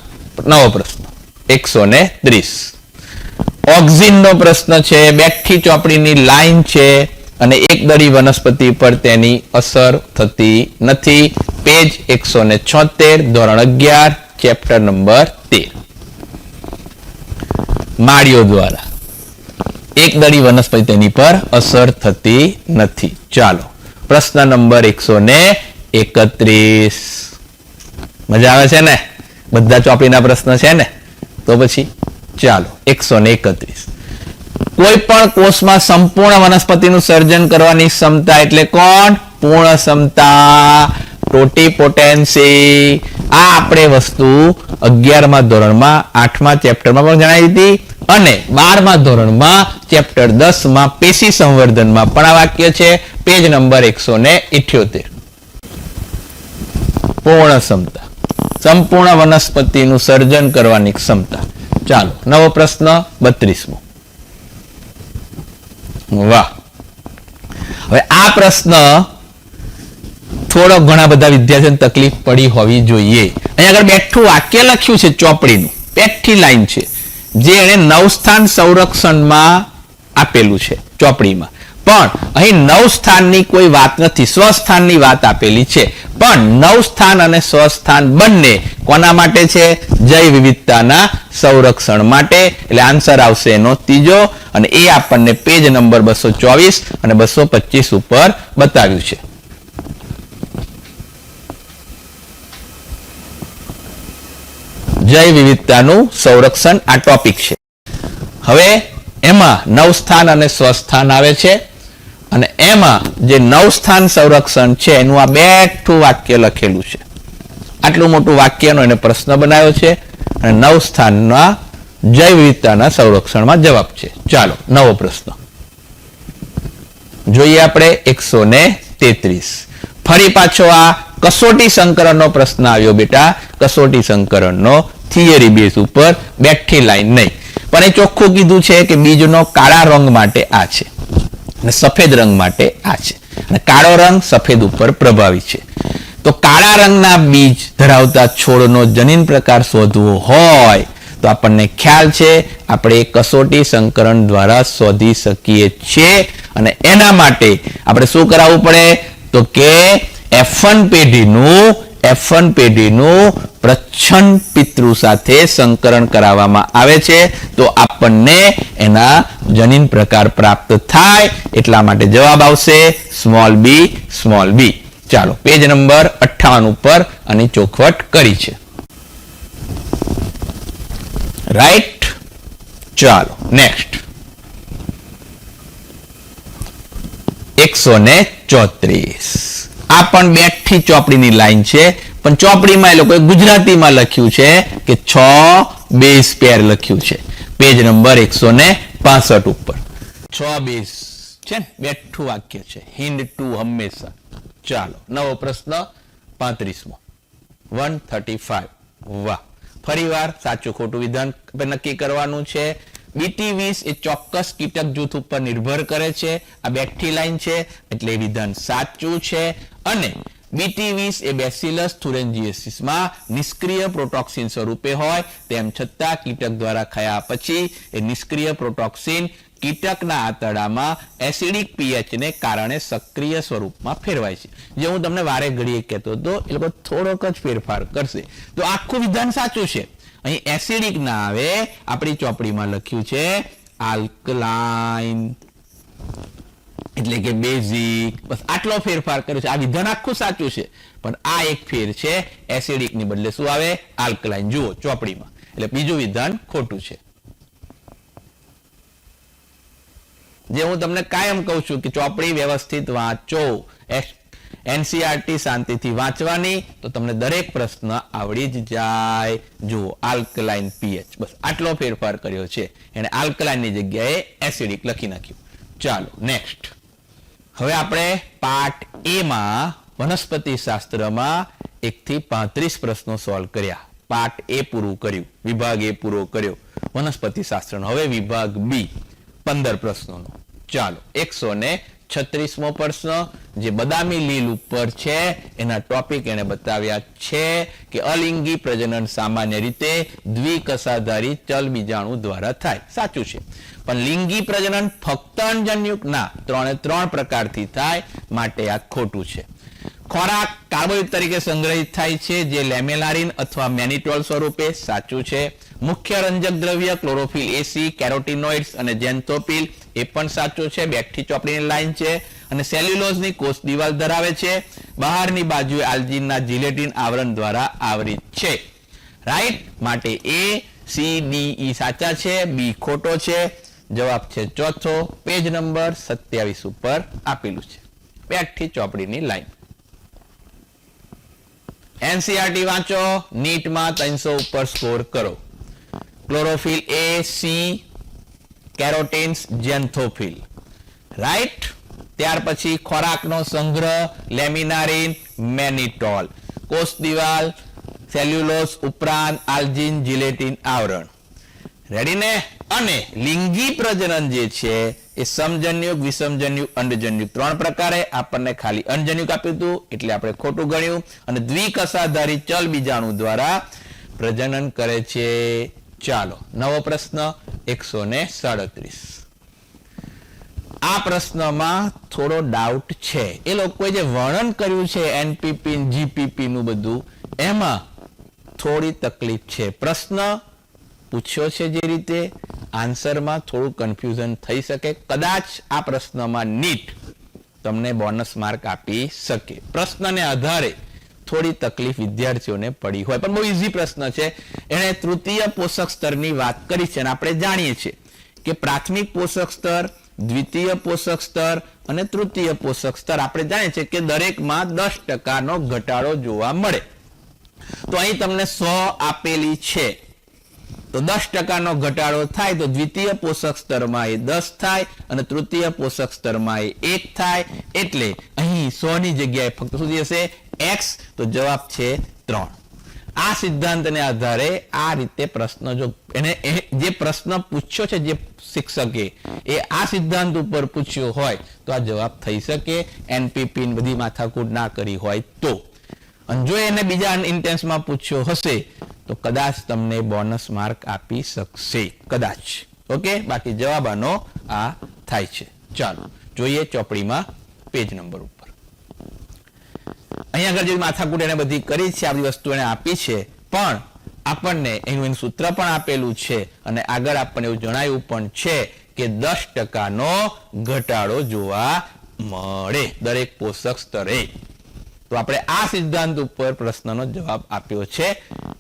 નવો પ્રશ્ન 130. ઓક્સિન નો પ્રશ્ન છે. બેઠી ચોપડીની લાઈન છે અને એકદળી વનસ્પતિ પર તેની અસર થતી નથી. પેજ 176, ધોરણ 11, ચેપ્ટર નંબર 13. માળીઓ દ્વારા એકદળી વનસ્પતિ તેની પર અસર થતી નથી. ચાલો પ્રશ્ન નંબર 131. મજા આવે છે ને? બધા ચોપડીના પ્રશ્ન છે ને? તો પછી ચાલો 131. કોઈ પણ કોષમાં સંપૂર્ણ વનસ્પતિનું સર્જન કરવાની ક્ષમતા એટલે કોણ? પૂર્ણ ક્ષમતા, ટોટીપોટેન્સી. આ આપણે વસ્તુ 11મા ધોરણમાં 8મા ચેપ્ટરમાં પણ જણાવી હતી અને 12મા ધોરણમાં ચેપ્ટર 10માં પેશી સંવર્ધનમાં પણ આ વાક્ય છે. Page number 178. પૂર્ણ ક્ષમતા, સંપૂર્ણ વનસ્પતિનું સર્જન કરવાની ક્ષમતા. ચાલો નવો પ્રશ્ન 32મો. વાહ, હવે આ પ્રશ્ન થોડો ઘણા બધા વિદ્યાર્થીઓને તકલીફ પડી હોવી જોઈએ. અહીંયા આગળ બેઠું વાક્ય લખ્યું છે ચોપડીનું, બેઠી લાઈન છે, જે એને નવસ્થાન સંરક્ષણમાં આપેલું છે ચોપડીમાં. પણ અહીં નવસ્થાનની કોઈ વાત નથી, સ્વસ્થાનની વાત આપેલી છે. પણ નવસ્થાન અને સ્વસ્થાન બંને કોના માટે છે? જૈવ વિવિધતાના સંરક્ષણ માટે. એટલે આન્સર આવશે એનો ત્રીજો, અને એ આપણને પેજ નંબર 224 અને 225 ઉપર બતાવ્યું છે. જૈવ વિવિધતાનું સંરક્ષણ આ ટોપિક છે. હવે એમાં નવસ્થાન અને સ્વસ્થાન આવે છે અને એમાં જે નવસ્થાન સંરક્ષણ છે એનું આ બેઠું વાક્ય લખેલું છે. આટલું મોટું વાક્યનો એને પ્રશ્ન બનાવ્યો છે અને નવસ્થાનના જૈવ વિવિધતાના સંરક્ષણમાં જવાબ છે. ચાલો નવો પ્રશ્ન જોઈએ આપણે 133. ફરી પાછો આ કસોટી સંકરણનો પ્રશ્ન આવ્યો બેટા. કસોટી સંકરણનો થિયરી બેઝ ઉપર, બેઠી લાઈન નહીં. પણ એ ચોખ્ખું કીધું છે કે બીજનો કાળા રંગ માટે આ છે અને સફેદ રંગ માટે આ છે, અને કાળો રંગ સફેદ ઉપર પ્રભાવી છે. તો કાળા રંગના બીજ ધરાવતા છોડનો જનીન પ્રકાર શોધવો હોય તો આપણને ખ્યાલ છે આપણે કસોટી સંકરણ દ્વારા શોધી શકીએ છીએ. અને એના માટે આપણે શું કરાવવું પડે? તો કે F1 પેઢીનું પ્રચ્છન્ન પિતૃ સાથે સંકરણ કરાવવામાં આવે છે તો આપણને એના જનીન પ્રકાર પ્રાપ્ત થાય. એટલા માટે જવાબ આવશે સ્મોલ b. ચાલો પેજ નંબર 58 ઉપર આની ચોખવટ કરી છે. રાઈટ. ચાલો નેક્સ્ટ 134. આ પણ બેઠી ચોપડીની લાઈન છે, પણ ચોપડીમાં એ લોકોએ ગુજરાતીમાં લખ્યું છે કે 6 બેઝ પેર લખ્યું છે. પેજ નંબર 165 ઉપર 6 બેઝ છે ને, બેઠું વાક્ય છે. હિન્દ ટુ હંમેશા. ચાલો નવો પ્રશ્ન 35મો 135. વાહ, ફરીવાર સાચું ખોટું વિધાન નક્કી કરવાનું છે. BT20 એ ચોક્કસ કીટક જૂથ ઉપર નિર્ભર કરે છે. આ બેઠી લાઈન છે એટલે વિધાન સાચું છે. અને BT20 એ બેસિલસ thuringiensisમાં નિષ્ક્રિય પ્રોટોક્સિન સ્વરૂપે હોય તેમ છતાં કીટક દ્વારા ખાયા પછી એ નિષ્ક્રિય પ્રોટોક્સિન કીટકના આંતરડામાં એસિડિક pH ને કારણે સક્રિય સ્વરૂપમાં ફેરવાય છે. જે હું તમને વારે ઘડીએ કહેતો હતો, એ લોકો થોડોક જ ફેરફાર કરશે તો આખું વિધાન સાચું છે. અહીં એસિડિક ના આવે, આપણી ચોપડીમાં લખ્યું છે આલ્કલાઇન એટલે કે બેઝિક. બસ આટલો ફેરફાર કર્યો છે. આ વિધાન આખું સાચું છે, પણ આ એક ફેર છે. એસિડિક ની બદલે શું આવે? આલ્કલાઇન. જુઓ ચોપડીમાં, એટલે બીજું વિધાન ખોટું છે. જે હું તમને કાયમ કહું છું કે ચોપડી વ્યવસ્થિત વાંચો. એનસીઆરટી શાંતિથી વાંચવાની તો તમને દરેક પ્રશ્ન આવડી જ જાય. જુઓ, આલ્કલાઇન પીએચ, બસ આટલો ફેરફાર કર્યો છે. એને આલ્કલાઇનની જગ્યાએ એસિડિક લખી નાખ્યું. ચાલો નેક્સ્ટ. હવે આપણે પાર્ટ એ માં વનસ્પતિ શાસ્ત્રમાં 1 થી 35 પ્રશ્નો સોલ્વ કર્યા. પાર્ટ એ પૂરું કર્યું, વિભાગ એ પૂરો કર્યો વનસ્પતિ શાસ્ત્રનો. હવે વિભાગ બી 15 પ્રશ્નોનો. ચાલો 136મો પ્રશ્ન જે બદામી લીલ ઉપર છે એના ટોપિક એને બતાવ્યા છે કે અલિંગી પ્રજનન સામાન્ય રીતે દ્વિકસાધારી ચલ બીજાણુ દ્વારા થાય. સાચું છે, પણ લિંગી પ્રજનન ફક્ત અંજન્યુક ના 3 પ્રકારથી થાય, માટે આ ખોટું છે. ખોરાક કાર્બોહાઈડ્રેટ તરીકે સંગ્રહિત થાય છે જે લેમેલારિન અથવા મેનિટોલ સ્વરૂપે. સાચું છે. મુખ્ય રંજક દ્રવ્ય ક્લોરોફિલ એસી, કેરોટીનોઇડ્સ અને ઝેન્થોફિલ, એ પણ સાચું છે. બેઠી ચોપડીની લાઈન છે. અને સેલ્યુલોઝની કોષ દિવાલ ધરાવે છે. બહારની બાજુએ આલ્જીનના જિલેટિન આવરણ દ્વારા આવરિત છે. રાઈટ, માટે એ સી ડી ઈ સાચા છે, બી ખોટો છે. જવાબ છે ચોથો, પેજ નંબર 27 ઉપર આપેલું છે. બેઠી ચોપડીની લાઈન. એનસીઆરટી વાંચો, નીટમાં 300 ઉપર સ્કોર કરો. ક્લોરોફિલ એ, સી, કેરોટીન્સ, ઝેન્થોફિલ. રાઈટ. ત્યાર પછી ખોરાકનો સંગ્રહ, લેમિનારિન, મેનિટોલ, કોષ દિવાલ, સેલ્યુલોઝ ઉપરાંત આલ્જીન જિલેટિન આવરણ. રેડી ને? અને લિંગી પ્રજનન જે છે એ સમજન્યુક, વિષમજન્યુક, અંડજન્યુક 3 પ્રકારે. આપણને ખાલી અંડજન્યુક આપ્યું હતું એટલે આપણે ખોટું ગણ્યું. અને દ્વિકસાધારી ચલ બીજાણુ દ્વારા પ્રજનન કરે છે. ચાલો નવો પ્રશ્ન 137. આ પ્રશ્નમાં થોડો ડાઉટ છે. એ લોકોએ જે વર્ણન કર્યું છે એનપીપી, જીપીપી નું બધું, એમાં થોડી તકલીફ છે. પ્રશ્ન પૂછ્યો છે જે રીતે, આન્સરમાં થોડું કન્ફ્યુઝન થઈ શકે. કદાચ આ પ્રશ્નમાં નીટ તમને બોનસ માર્ક આપી શકે. પ્રશ્નને આધારે થોડી તકલીફ વિદ્યાર્થીઓને પડી હોય, પણ બહુ ઈઝી પ્રશ્ન છે. એણે તૃતીય પોષક સ્તરની વાત કરી છે અને આપણે જાણીએ છીએ કે પ્રાથમિક પોષક સ્તર, દ્વિતીય પોષક સ્તર અને તૃતીય પોષક સ્તર આપણે જાણીએ છીએ કે દરેકમાં 10% નો ઘટાડો જોવા મળે. તો અહીં તમને 100 આપેલી છે, તો 10% નો ઘટાડો થાય તો દ્વિતીય પોષક સ્તરમાં એ 10 થાય અને તૃતીય પોષક સ્તરમાં એ 1 થાય. એટલે અહીં 100 ની જગ્યાએ ફક્ત શું થશે? x. તો જવાબ છે 3. આ સિદ્ધાંતને આધારે આ રીતે પ્રશ્ન, જો એને જે પ્રશ્ન પૂછ્યો છે જે શિક્ષકે એ આ સિદ્ધાંત ઉપર પૂછ્યો હોય તો આ જવાબ થઈ શકે. એનપીપી બધી માથાકૂટ ના કરી હોય તો. અને જો એને બીજા ઇન્ટેન્સમાં પૂછ્યો હશે તો કદાચ તમને બોનસ માર્ક આપી શકશે, કદાચ. ઓકે, બાકી જવાબ આનો આ થાય છે. ચાલો જોઈએ ચોપડીમાં પેજ નંબર ઉપર. અહીંયા આગળ જે માથાકૂટ એને બધી કરી છે, આ બધી વસ્તુ એને આપી છે, પણ આપણને એનું સૂત્ર પણ આપેલું છે અને આગળ આપણને એવું જણાવ્યું પણ છે કે 10% નો ઘટાડો જોવા મળે દરેક પોષક સ્તરે. તો આપણે આ સિદ્ધાંત ઉપર પ્રશ્નનો જવાબ આપ્યો છે.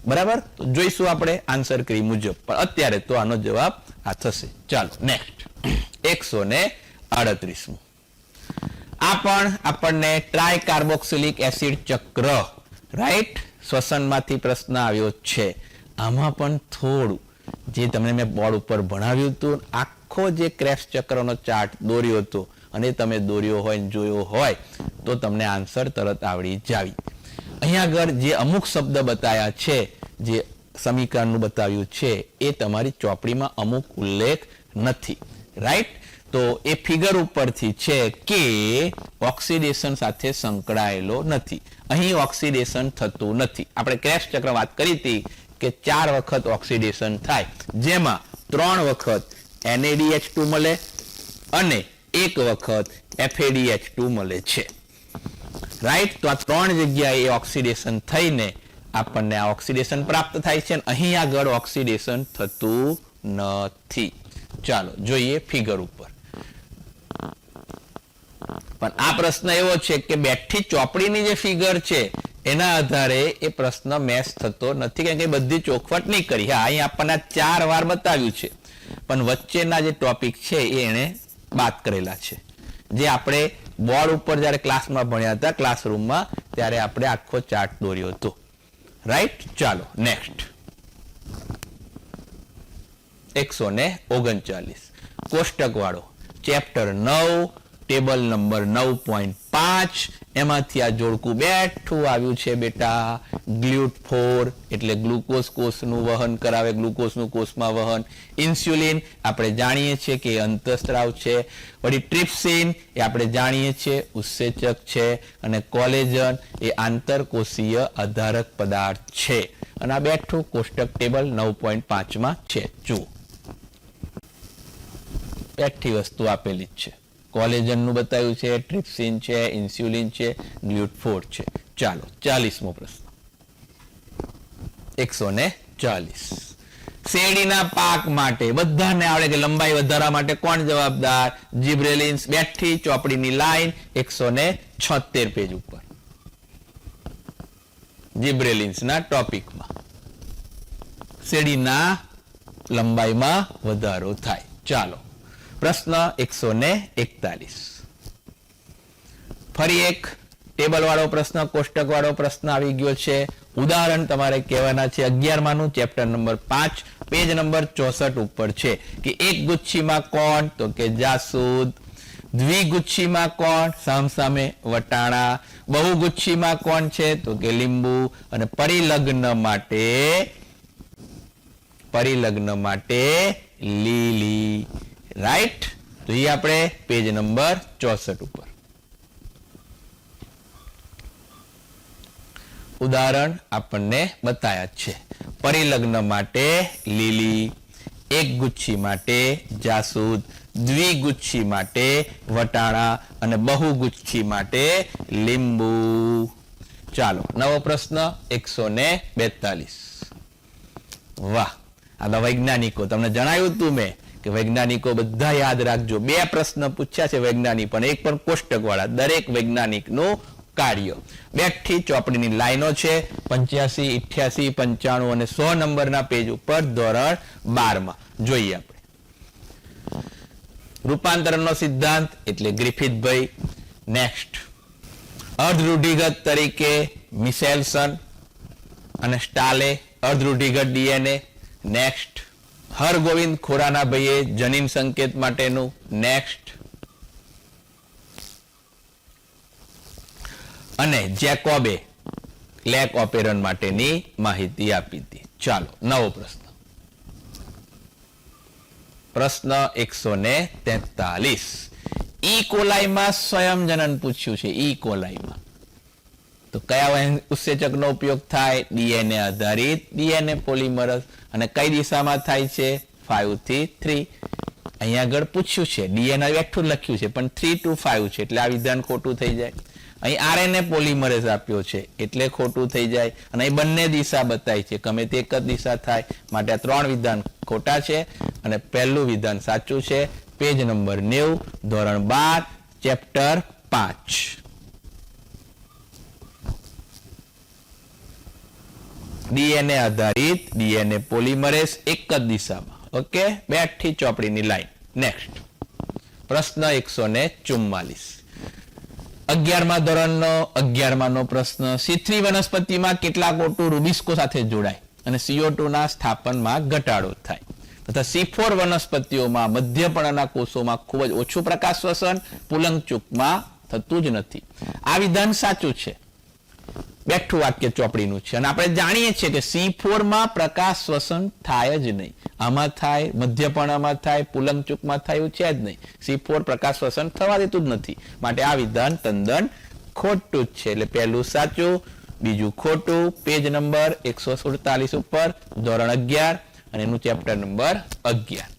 બરાબર, તો જોઈશું આપણે આન્સર કરી મુજબ, પણ અત્યારે તો આનો જવાબ આ થશે. ચાલો નેક્સ્ટ 138. આ પણ આપણને ટ્રાયકાર્બોક્સિલિક એસિડ ચક્ર, રાઈટ, શ્વસનમાંથી પ્રશ્ન આવ્યો છે. આમાં પણ થોડું જે તમને મેં બોર્ડ ઉપર ભણાવ્યું હતું, આખો જે ક્રેબ્સ ચક્રનો ચાર્ટ દોર્યો હતો અને તમે દોર્યો હોય જોયો હોય તો તમને આન્સર તરત આવડી જાવી. અહીંયા આગળ જે અમુક શબ્દ બતાવ્યા છે, જે સમીકરણનું બતાવ્યું છે, એ તમારી ચોપડીમાં અમુક ઉલ્લેખ નથી. રાઈટ, તો એ ફિગર ઉપરથી છે કે ઓક્સિડેશન સાથે સંકળાયેલો નથી. અહીં ઓક્સિડેશન થતું નથી. આપણે ક્રેબ્સ ચક્ર વાત કરી હતી કે 4 વખત ઓક્સિડેશન થાય, જેમાં 3 વખત NADH2 મળે અને 1 વખત FADH2 મળે છે. રાઈટ, તો આ 3 જગ્યાએ ઓક્સિડેશન થઈને આપણને આ ઓક્સિડેશન પ્રાપ્ત થાય છે. અહીં આગળ ઓક્સિડેશન થતું નથી. ચાલો જોઈએ ફિગર ઉપર. પણ આ પ્રશ્ન એવો છે કે બેઠી ચોપડીની જે ફિગર છે એના આધારે એ પ્રશ્ન મેચ થતો નથી, કારણ કે બધી ચોખવટ નહીં કરી. હા, અહીં આપણને 4 વાર બતાવ્યું છે, પણ વચ્ચેના જે ટોપિક છે એ એને બાદ કરેલા છે, જે આપણે બોર્ડ ઉપર જ્યારે ક્લાસમાં ભણ્યા હતા, ક્લાસરૂમમાં, ત્યારે આપણે આખો ચાર્ટ દોર્યો હતો. રાઈટ? ચાલો નેક્સ્ટ. 139 કોષ્ટક વાળો ચેપ્ટર 9 ટેબલ નંબર 9.5 એમાંથી આ જોડકું બેઠું આવ્યું છે બેટા. GLUT4 એટલે ગ્લુકોઝ કોષનું વહન કરાવે, ગ્લુકોઝનું કોષમાં વહન. ઇન્સ્યુલિન આપણે જાણીએ છીએ કે અંતઃસ્ત્રાવ છે. વળી ટ્રિપ્સિન એ આપણે જાણીએ છીએ ઉત્સેચક છે. અને કોલેજન એ આંતરકોષીય આધારક પદાર્થ છે. અને આ બેઠું કોષ્ટક ટેબલ 9.5 માં છે. જુઓ, બેઠી વસ્તુ આપેલી જ છે. કોલેજનનું બતાવ્યું છે, ટ્રિપ્સિન છે, ઇન્સ્યુલિન છે, GLUT4 છે. ચાલો 40મો પ્રશ્ન. 140 શેરડીના પાક માટે બધાને આવડે કે લંબાઈ વધારવા માટે કોણ જવાબદાર? જીબ્રેલિન્સ. બેઠી ચોપડીની લાઈન 176 પેજ ઉપર જીબ્રેલિન્સના ટોપિકમાં શેરડીના લંબાઈમાં વધારો થાય. ચાલો પ્રશ્ન 141. ફરી એક ટેબલ વાળો પ્રશ્ન, કોષ્ટક વાળો પ્રશ્ન આવી ગયો છે. ઉદાહરણ તમારે કહેવાના છે 11માનું ચેપ્ટર નંબર 5 પેજ નંબર 64 ઉપર છે કે એક ગુચ્છીમાં કોણ? તો કે જાસૂદ. દ્વિગુચ્છીમાં કોણ? સામસામે વટાણા. બહુગુચ્છીમાં કોણ છે? તો કે લીંબુ. અને પરિલગ્ન માટે લીલી. રાઈટ? તો એ આપણે પેજ નંબર 64 ઉપર ઉદાહરણ આપણને બતાયા છે. પરિલગ્ન માટે લીલી, એક ગુચ્છી માટે જાસૂદ, દ્વિગુચ્છી માટે વટાણા અને બહુગુચ્છી માટે લીંબુ. ચાલો નવો પ્રશ્ન 142. વાહ, આ તો વૈજ્ઞાનિકો, તમને જણાવ્યું તું મેં કે વૈજ્ઞાનિકો બધા યાદ રાખજો. 2 પ્રશ્ન પૂછ્યા છે વૈજ્ઞાનિક, પણ એક પણ કોષ્ટક વાળા. દરેક વૈજ્ઞાનિકનું કાર્ય. બેઠી ચોપડીની લાઈનો છે 85, 88, 95 અને 100 નંબરના પેજ ઉપર ધોરણ 12 માં. જોઈએ આપણે રૂપાંતરણનો સિદ્ધાંત એટલે ગ્રિફિથભાઈ. નેક્સ્ટ અર્ધરૂઢિગત તરીકે મિશેલસન અને સ્ટાલે અર્ધરૂઢિગત ડીએનએ. નેક્સ્ટ હરગોવિંદ ખોરાનાભાઈએ જનીન સંકેત માટેનું. નેક્સ્ટ અને જેકોબે લેક ઓપેરન માટેની માહિતી આપી હતી. ચાલો નવો પ્રશ્ન. પ્રશ્ન 143. ઈ કોલાઈમાં સ્વયંજનન પૂછ્યું છે. ઈ કોલાઈમાં તો કયા ઉત્સેચકનો ઉપયોગ થાય? ડીએનએ આધારિત ડીએનએ પોલિમરસ. અને કઈ દિશામાં થાય છે? 5 થી 3. અહીંયા આગળ પૂછ્યું છે, ડીએનએ બેઠું લખ્યું છે પણ 3 to 5 છે એટલે આ વિધાન ખોટું થઈ જાય. અહીં આરએનએ પોલિમરેઝ આપ્યો છે એટલે ખોટું થઈ જાય. અને અહીં બંને દિશા બતાવી છે, ગમે તે એક જ દિશા થાય, માટે આ 3 વિધાન ખોટા છે અને પહેલું વિધાન સાચું છે. પેજ નંબર 90 ધોરણ 12 ચેપ્ટર 5. ડીએનએ આધારિત ડીએનએ પોલિમરેઝ એક જ દિશામાં. ઓકે, બેઠી ચોપડીની લાઈન. નેક્સ્ટ પ્રશ્ન 144. 11મા ધોરણનો 11માનો પ્રશ્ન. C3 વનસ્પતિમાં કેટલા કોટો રૂબિસ્કો સાથે જોડાય અને CO2 ના સ્થાપનમાં ઘટાડો થાય તથા C4 વનસ્પતિઓમાં મધ્યપર્ણના કોષોમાં ખૂબ જ ઓછું પ્રકાશ શ્વસન પુલંગચૂકમાં થતું જ નથી. આ વિધાન સાચું છે. બેઠું વાક્ય ચોપડીનું છે અને આપણે જાણીએ છીએ કે C4 માં પ્રકાશ શ્વસન થાય જ નહીં. આમાં થાય, મધ્યપર્ણમાં થાય, પુલંગચૂકમાં થાય એવું છે જ નહીં. C4 પ્રકાશ શ્વસન થવા દેતું જ નથી, માટે આ વિધાન તદ્દન ખોટું જ છે. એટલે પહેલું સાચું, બીજું ખોટું. પેજ નંબર 147 ઉપર ધોરણ 11 અને એનું ચેપ્ટર નંબર 11.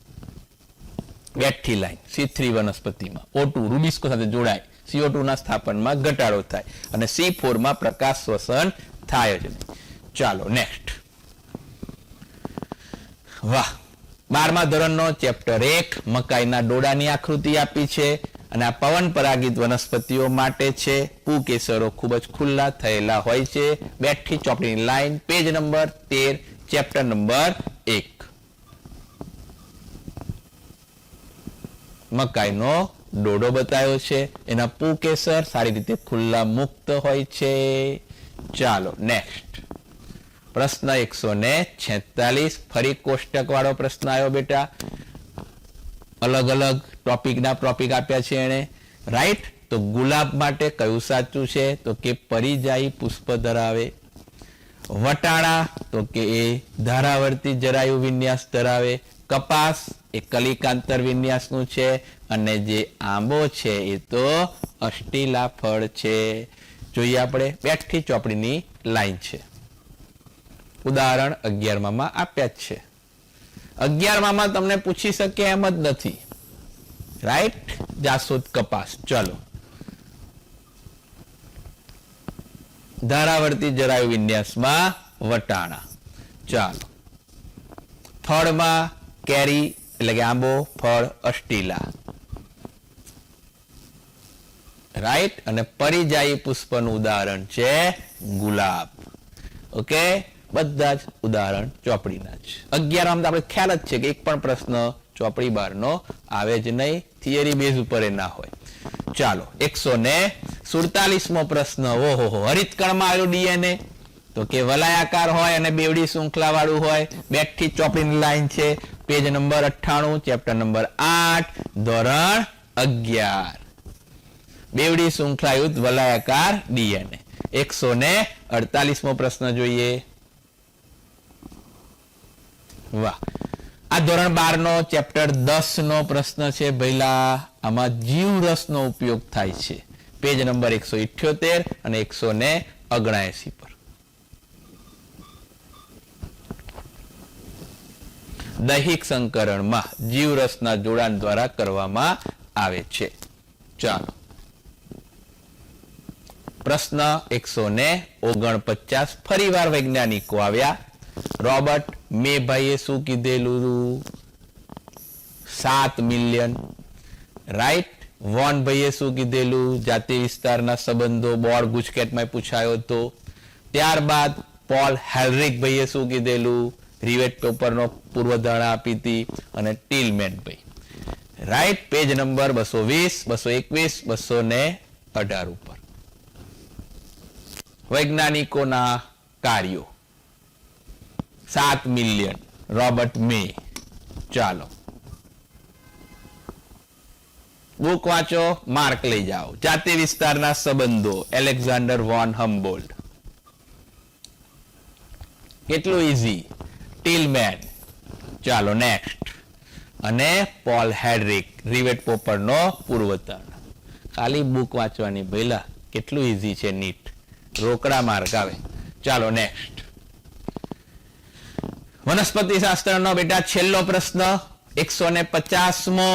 બેઠી લાઈન. C3 વનસ્પતિમાં O2 રૂબિસ્કો સાથે જોડાય, CO2 ના સ્થાપનમાં ઘટાડો થાય અને C4 માં પ્રકાશ શ્વસન થાય જ નહીં. ચાલો નેક્સ્ટ. વાહ, 12મા ધોરણનો ચેપ્ટર 1 મકાઈના ડોડાની આકૃતિ આપી છે અને આ પવન પરાગિત વનસ્પતિઓ માટે છે. પુકેસરો ખૂબ જ ખુલ્લા થયેલા હોય છે. બેઠી ચોપડીની line. Page number 13 chapter number 1. મકાઈનો ડોડો બતાવ્યો છે, એના પુકેસર સારી રીતે ખુલ્લા મુક્ત હોય છે. ચાલો નેક્સ્ટ પ્રશ્ન 146, ફરી કોષ્ટક વાળો પ્રશ્ન આવ્યો બેટા. અલગ અલગ ટોપિક આપ્યા છે એને, રાઈટ. તો ગુલાબ માટે કયું સાચું છે? તો કે પરિજાયી પુષ્પ ધરાવે. વટાણા તો કે એ ધારાવર્તી જરાયુ વિન્યાસ ધરાવે. કપાસ એ કલિકાંતર વિન્યાસનું છે, અને જે આંબો છે એ તો અષ્ટિલા ફળ છે. જોઈએ આપણે બેઠી ચોપડીની લાઈન છે. ઉદાહરણ 11માં આપ્યા જ છે. 11માં તમને પૂછી શકે એમ જ નથી, રાઈટ. જાસૂદ કપાસ. ચલો, ધારાવર્તી જરાયુ વિન્યાસમાં વટાણા. ચાલો, ફળમાં કેરી એટલે કે આંબો, ફળ અષ્ટિલા, રાઈટ. અને પરિજાયી પુષ્પનું ઉદાહરણ છે ગુલાબ. ઓકે, બધા જ ઉદાહરણ ચોપડીના જ. 11માં આપણે ખ્યાલ જ છે કે એક પણ પ્રશ્ન ચોપડી બહારનો આવે જ નહીં, થિયરી બેઝ ઉપર એ ના હોય. ચાલો, 147મો પ્રશ્ન. ઓહો, હરિતકણમાં આવેલું ડીએનએ તો કે વલાયાકાર હોય અને બેવડી શૃંખલા વાળું હોય. બેઠી ચોપડીની લાઈન છે, પેજ નંબર 98, ચેપ્ટર નંબર 8, ધોરણ 11. બેવડી શૃંખલાયુક્ત વલાયાકાર ડીએનએ. 148મો પ્રશ્ન જોઈએ. વાહ, આ ધોરણ 12 નો ચેપ્ટર 10 નો પ્રશ્ન છે ભઈલા. આમાં જીવરસનો ઉપયોગ થાય છે. પેજ નંબર 178 અને 179 પર. દૈહિક સંકરણમાં જીવરસના જોડાણ દ્વારા કરવામાં આવે છે. ચાલો, પ્રશ્ન 149, ફરીવાર વૈજ્ઞાનિકો આવ્યા. રોબર્ટ મેભાઈએ શું કીધેલું? 7 મિલિયન, રાઈટ. વોન ભાઈએ શું કીધેલું? જાતિ વિસ્તારના સંબંધો, બોર્ડ ગુજકેટમાં પૂછાયો હતો. ત્યારબાદ પોલ હેલરિક ભાઈએ શું કીધેલું? રિવેટ પેપરનો પૂર્વધારણા આપી હતી. અને ટીલમેન ભાઈ, રાઈટ. પેજ નંબર 220, 221, 218 ઉપર વૈજ્ઞાનિકોના કાર્યો. 7 મિલિયન, રોબર્ટ મે. ચાલો, બુક વાંચો, માર્ક લઈ જાઓ. જાતિ વિસ્તારના સંબંધો, એલેક્ઝાન્ડર વોન હમ્બોલ્ટ. કેટલું ઈઝી. ટીલમેન. ચાલો નેક્સ્ટ. અને પોલ હેડરિક, રિવેટ પોપરનો પૂર્વધારણા. ખાલી બુક વાંચવાની ભઈલા, કેટલું ઈઝી છે. નીટ રોકડા માર્ક આવે. ચાલો નેક્સ્ટ. વનસ્પતિ શાસ્ત્રનો બેટા છેલ્લો પ્રશ્ન 150મો,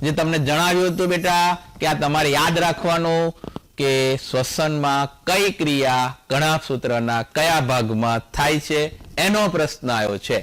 જે તમને જણાવ્યું હતું બેટા કે આ તમારે યાદ રાખવાનું કે શ્વસનમાં કઈ ક્રિયા કણાભસૂત્રના કયા ભાગમાં થાય છે, એનો પ્રશ્ન આવ્યો છે.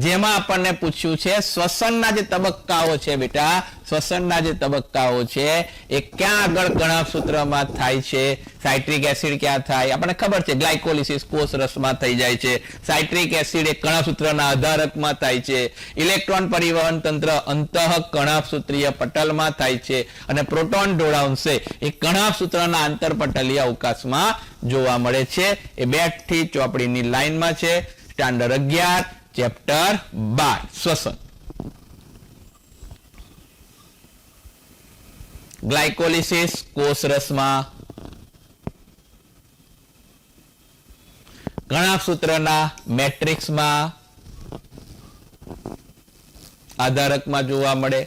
જેમાં આપણને પૂછ્યું છે શ્વસનના જે તબક્કાઓ છે બેટા, શ્વસનના જે તબક્કાઓ છે એ ક્યાં આગળ કણાભસૂત્રમાં થાય છે. સાઇટ્રિક એસિડ ક્યાં થાય? આપણને ખબર છે ગ્લાયકોલિસિસ કોષ રસમાં થઈ જાય છે. સાઇટ્રિક એસિડ એ કણાભસૂત્રના આધારકમાં થાય છે. ઇલેક્ટ્રોન પરિવહન તંત્ર અંતઃ કણાભસૂત્રીય પટલમાં થાય છે. અને પ્રોટોન જોડાણ છે એ કણાભસૂત્રના આંતરપટલીય અવકાશમાં જોવા મળે છે. એ બેઠી ચોપડીની લાઈનમાં છે. સ્ટાન્ડર્ડ 11, ચેપ્ટર 12, શ્વસન. ગ્લાયકોલિસિસ કોષ રસમાં, કણાભસૂત્રના મેટ્રિક્સમાં આધારકમાં જોવા મળે.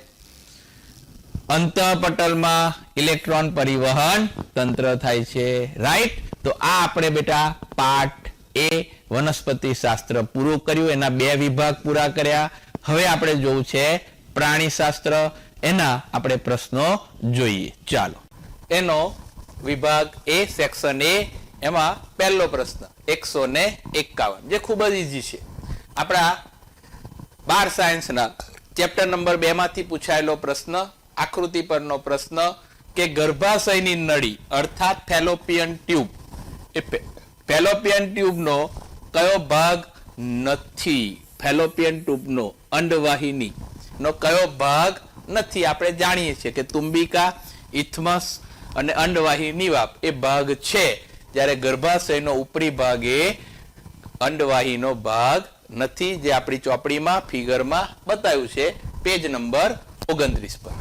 અંતઃપટલમાં ઇલેક્ટ્રોન પરિવહન તંત્ર થાય છે, રાઈટ. તો આ આપણે બેટા પાર્ટ એ વનસ્પતિ શાસ્ત્ર પૂરું કર્યું. એના 2 વિભાગ પૂરા કર્યા. હવે આપણે જોવું છે પ્રાણી શાસ્ત્ર. એના આપણે પ્રશ્નો જોઈએ. ચાલો, એનો વિભાગ એ, સેક્શન એ. એમાં પહેલો પ્રશ્ન 151, જે ખૂબ જ ઈઝી છે. આપણા 12 સાયન્સના ચેપ્ટર નંબર 2 માંથી પૂછાયેલો પ્રશ્ન, આકૃતિ પરનો પ્રશ્ન કે ગર્ભાશયની નળી અર્થાત ફેલોપિયન ટ્યુબ, એ ફેલોપિયન ટ્યુબનો કયો ભાગ નથી? ફેલોપિયન ટ્યુબનો અંડવાહિની નો કયો ભાગ નથી. આપણે જાણીએ છીએ કે તુંબિકા, ઇથમસ અને અંડવાહી નિવાપ એ ભાગ છે, જ્યારે ગર્ભાશયનો ઉપરી ભાગ એ અંડવાહીનો ભાગ નથી, જે આપણી ચોપડીમાં ફિગરમાં બતાવ્યું છે પેજ નંબર 29 પર.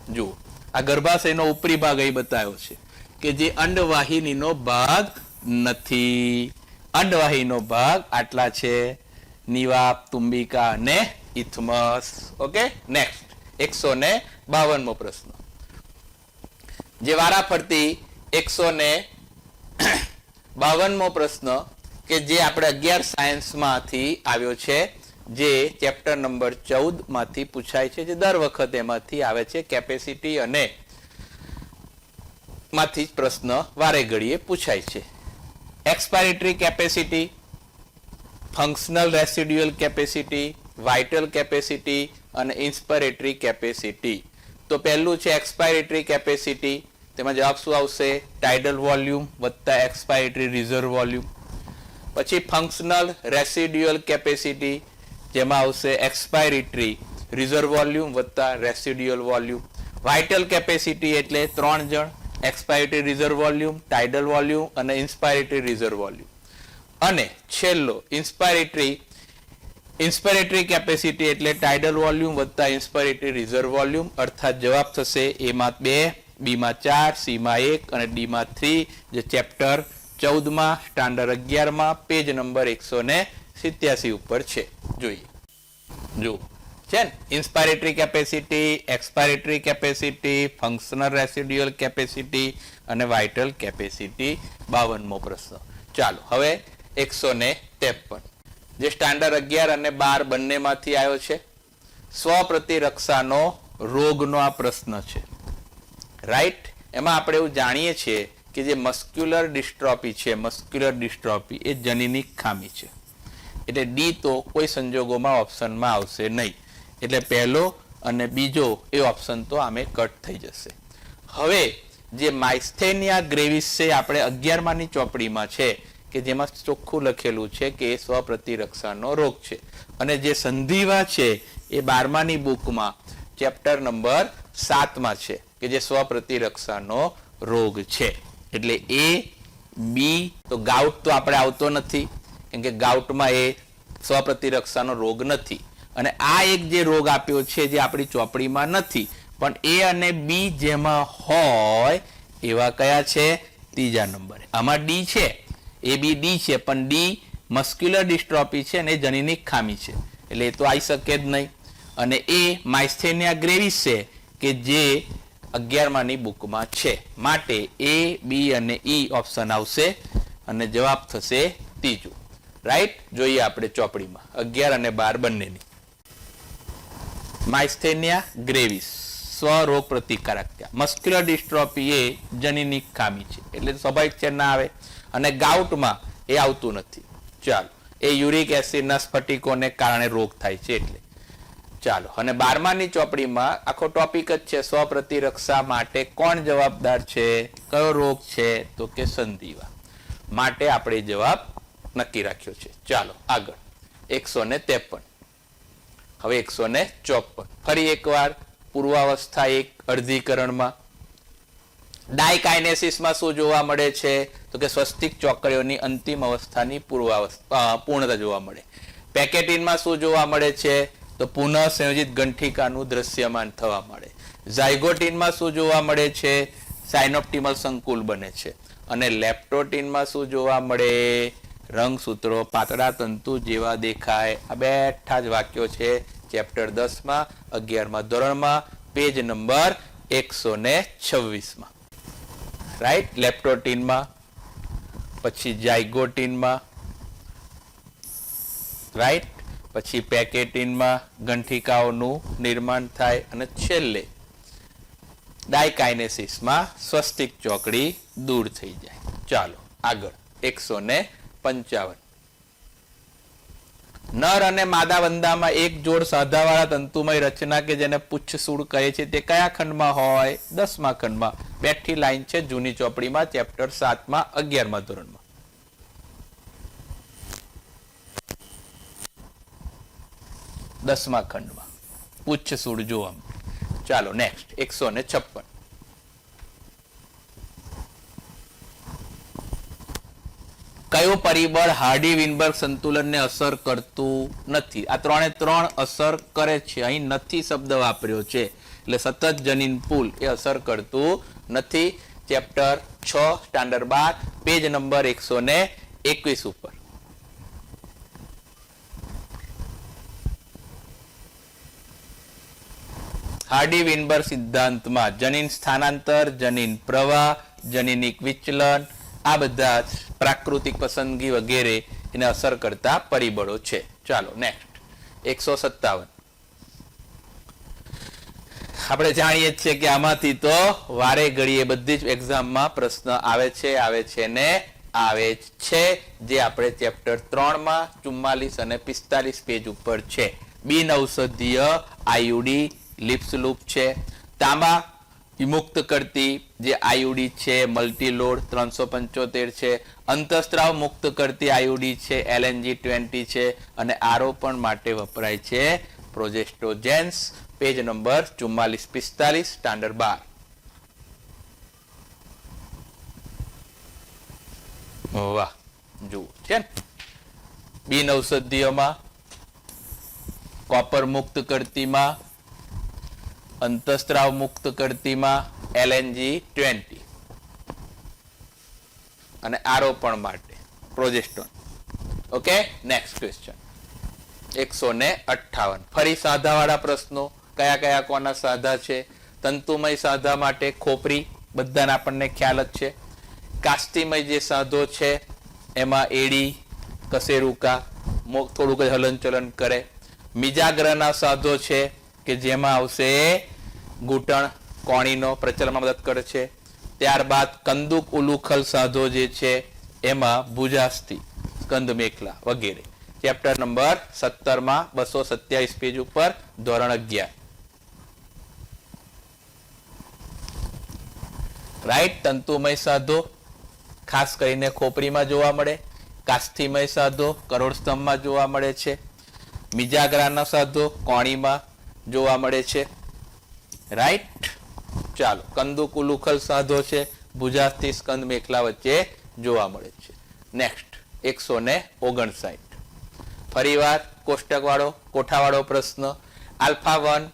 જુઓ, આ ગર્ભાશયનો ઉપરી ભાગ અહીં બતાવ્યો છે કે જે અંડવાહિનીનો ભાગ નથી. અંડવાહીનો ભાગ આટલા છે, નિવાપ, તુંબિકા અને ઇથમસ. ઓકે, નેક્સ્ટ 152મો પ્રશ્ન, જે વારાફરતી 152મો પ્રશ્ન કે જે આપણે 11 સાયન્સમાંથી આવ્યો છે, જે ચેપ્ટર નંબર 14 માંથી પૂછાય છે, જે દર વખત એમાંથી આવે છે, કેપેસિટી અને માંથી પ્રશ્ન વારે ઘડીએ પૂછાય છે. Expiratory capacity, functional residual capacity, vital capacity અને ઇન્સ્પિરેટરી કેપેસિટી. તો પહેલું છે એક્સપાયરેટરી કેપેસિટી. તેમાં જવાબ શું આવશે? ટાઇડલ વોલ્યુમ વત્તા એક્સપાયરેટરી રિઝર્વ વોલ્યુમ. પછી ફંક્શનલ રેસિડ્યુઅલ કેપેસિટી, જેમાં આવશે એક્સપાયરેટરી રિઝર્વ વોલ્યુમ વત્તા રેસિડ્યુઅલ વોલ્યુમ. વાઇટલ કેપેસિટી એટલે 3 જણ, એક્સપાયરેટરી રિઝર્વ વોલ્યુમ, ટાઇડલ વોલ્યુમ અને ઇન્સ્પિરેટરી રિઝર્વ વોલ્યુમ. અને છેલ્લો ઇન્સ્પિરેટરી કેપેસિટી એટલે ટાઇડલ વોલ્યુમ વત્તા ઇન્સ્પિરેટરી રિઝર્વ વોલ્યુમ. અર્થાત જવાબ થશે A માં 2, B માં 4, C માં 1 અને D માં 3, જે ચેપ્ટર 14માં સ્ટાન્ડર્ડ 11માં પેજ નંબર 187 ઉપર છે. જોઈએ, જુઓ છે ને, inspiratory capacity, expiratory capacity, functional residual capacity અને વાઇટલ કેપેસિટી. 52મો પ્રશ્ન. ચાલો હવે 153, જે સ્ટાન્ડર્ડ 11 અને 12 બંનેમાંથી આવ્યો છે. સ્વપ્રતિરક્ષાનો રોગનો આ પ્રશ્ન છે, રાઈટ. એમાં આપણે એવું જાણીએ છીએ કે જે મસ્ક્યુલર ડિસ્ટ્રોફી છે, મસ્ક્યુલર ડિસ્ટ્રોફી એ જનીનિક ખામી છે. એટલે ડી તો કોઈ સંજોગોમાં ઓપ્શનમાં આવશે નહીં. એટલે પહેલો અને બીજો એ ઓપ્શન તો આમે કટ થઈ જશે. હવે જે માઇસ્થેનિયા ગ્રેવિસ છે, આપણે 11માની ચોપડીમાં છે, કે જેમાં ચોખ્ખું લખેલું છે કે એ સ્વપ્રતિરક્ષાનો રોગ છે. અને જે સંધિવા છે એ 12માની બુકમાં ચેપ્ટર નંબર 7માં છે, કે જે સ્વપ્રતિરક્ષાનો રોગ છે. એટલે A, B, તો ગાઉટ તો આપણે આવતો નથી, કેમ કે ગાઉટમાં એ સ્વપ્રતિરક્ષાનો રોગ નથી. અને આ એક જે રોગ આપ્યો છે જે આપણી ચોપડીમાં નથી, પણ A અને B જેમાં હોય એવા કયા છે? ત્રીજા નંબરે. આમાં D છે, ABD છે, પણ D મસ્ક્યુલર ડિસ્ટ્રોફી છે અને જનીનિક ખામી છે, એટલે એ તો આવી શકે જ નહીં. અને એ માઇસ્થેનિયા ગ્રેવિસ છે કે જે 11માની બુકમાં છે. માટે A, B અને E ઓપ્શન આવશે અને જવાબ થશે ત્રીજું, રાઈટ. જોઈએ આપણે ચોપડીમાં 11 અને 12 બંનેની. માઇસ્થેનિયા ગ્રેવિસ સ્વરોગ પ્રતિકારકતા, મસ્ક્યુલર ડિસ્ટ્રોફી એ જનીનિક ખામી છે, એટલે સ્વાભાવિક છે ના આવે. અને ગાઉટમાં એ આવતું નથી. ચાલો, એ યુરિક એસિડના સ્ફટિકોને કારણે રોગ થાય છે એટલે. ચાલો, અને 12માની ચોપડીમાં આખો ટોપિક જ છે સ્વપ્રતિરક્ષા માટે કોણ જવાબદાર છે, કયો રોગ છે, તો કે સંધિવા. માટે આપણે જવાબ નક્કી રાખ્યો છે. ચાલો આગળ 153. હવે 154. ફરી એકવાર પૂર્વાવસ્થા 1 અર્ધીકરણમાં ડાયકાઇનેસિસમાં શું જોવા મળે છે, તો કે સ્વસ્તિક ચોકડીઓની અંતિમ અવસ્થાની પૂર્ણતા જોવા મળે. પેકેટિનમાં શું જોવા મળે છે, તો પુનઃ સંયોજિત ગંઠિકાનું દ્રશ્યમાન થવા મળે. ઝાયગોટિનમાં શું જોવા મળે છે, સાયનોપ્ટિમલ સંકુલ બને છે. અને લેપ્ટોટિનમાં શું જોવા મળે, રંગસૂત્રો પાતળા તંતુ જેવા દેખાય. આ બેઠા જ વાક્યો છે ચેપ્ટર 10માં 11મા ધોરણમાં પેજ નંબર 126માં, રાઈટ. લેપ્ટોટિનમાં, પછી ઝાયગોટિનમાં, રાઈટ, પછી પેકેટિનમાં ગંઠિકાઓનું નિર્માણ થાય અને છેલ્લે ડાયકાઇનેસિસમાં સ્વસ્તિક ચોકડી દૂર થઈ જાય. ચાલો આગળ 155. નર અને માદા વંદામાં એક જોડ સાધાવાળા તંતુમય રચના કે જેને પુચ્છસૂળ કહે છે તે કયા ખંડમાં હોય? 10મા ખંડમાં. બેઠી લાઈન છે જૂની ચોપડીમાં ચેપ્ટર 7માં 11મા ધોરણમાં. 10મા ખંડમાં. પુચ્છ સૂળ જોવા. ચાલો નેક્સ્ટ 156. કયું પરિબળ હાર્ડી વિનબર્ગ સંતુલનને અસર કરતું નથી? આ ત્રણે ત્રણ અસર કરે છે. અહીં નથી શબ્દ વાપર્યો છે એટલે સતત જનીન પુલ એ અસર કરતું નથી. ચેપ્ટર 6 સ્ટાન્ડર્ડ 12 પેજ નંબર 121 ઉપર. હાર્ડી વિનબર્ગ સિદ્ધાંતમાં જનીન સ્થાનાંતર, જનીન પ્રવાહ, જનીનિક વિચલન આ બધા જ પ્રાકૃતિક પસંદગી વગેરે એને અસર કરતા પરિબળો છે. ચાલો નેક્સ્ટ 157. આપણે જાણીએ છીએ કે આમાંથી તો વારે ઘડીએ બધી જ એક્ઝામમાં પ્રશ્ન આવે છે ને આવે જ છે, જે આપણે ચેપ્ટર 3 માં 44 અને 45 પેજ ઉપર છે. બિન ઔષધીય આયુડી લિપ્સ લૂપ છે. તાંબા વિમુક્ત કરતી જે આયુડી છે મલ્ટીલોડ 375 છે. અંતઃસ્ત્રાવ મુક્ત કરતી આયુડી છે LNG20 છે. અને આરોપણ માટે વપરાય છે પ્રોજેસ્ટોજેન્સ. Page number 44-45 standard 12. વાહ, જુઓ છે ને બિન ઔષધીયમાં, કોપર મુક્ત કરતીમાં, અંતઃસ્ત્રાવ મુક્ત કરતીમાં LNG20 અને આરોપણ માટે પ્રોજેસ્ટોન. Okay, next question 158. ફરી સાધાવાળા પ્રશ્નો. કયા કયા કોના સાધા છે? તંતુમય સાધા માટે ખોપરી, બધાને આપણને ખ્યાલ જ છે. કાસ્તિમય જે સાધો છે એમાં એડી, કશેરુકા થોડુંક જ હલનચલન કરે. મિજાગ્રના સાધો છે કે જેમાં આવશે ઘૂંટણ કોણીનો પ્રચલનમાં મદદ કરે છે. ત્યારબાદ કંદુક ઉલુખલ સાધો જે છે એમાં ભુજાસ્થિ, સ્કંદ મેખલા વગેરે. ચેપ્ટર નંબર 17 માં 227 પેજ ઉપર ધોરણ 11. રાઈટ. તંતુમય સાધો ખાસ કરીને ખોપરીમાં જોવા મળે. કાસ્થિમય સાધો કરોડસ્તંભમાં જોવા મળે છે. મિજાગ્રાના સાધો કોણીમાં જોવા મળે છે. રાઈટ. ચાલો, કંદુક ઉલુખલ સાધો છે ભુજાસ્થિ સ્કંદ મેખલા વચ્ચે જોવા મળે છે. નેક્સ્ટ 159. ફરીવાર કોષ્ટકવાળો કોઠાવાળો પ્રશ્ન. આલ્ફા 1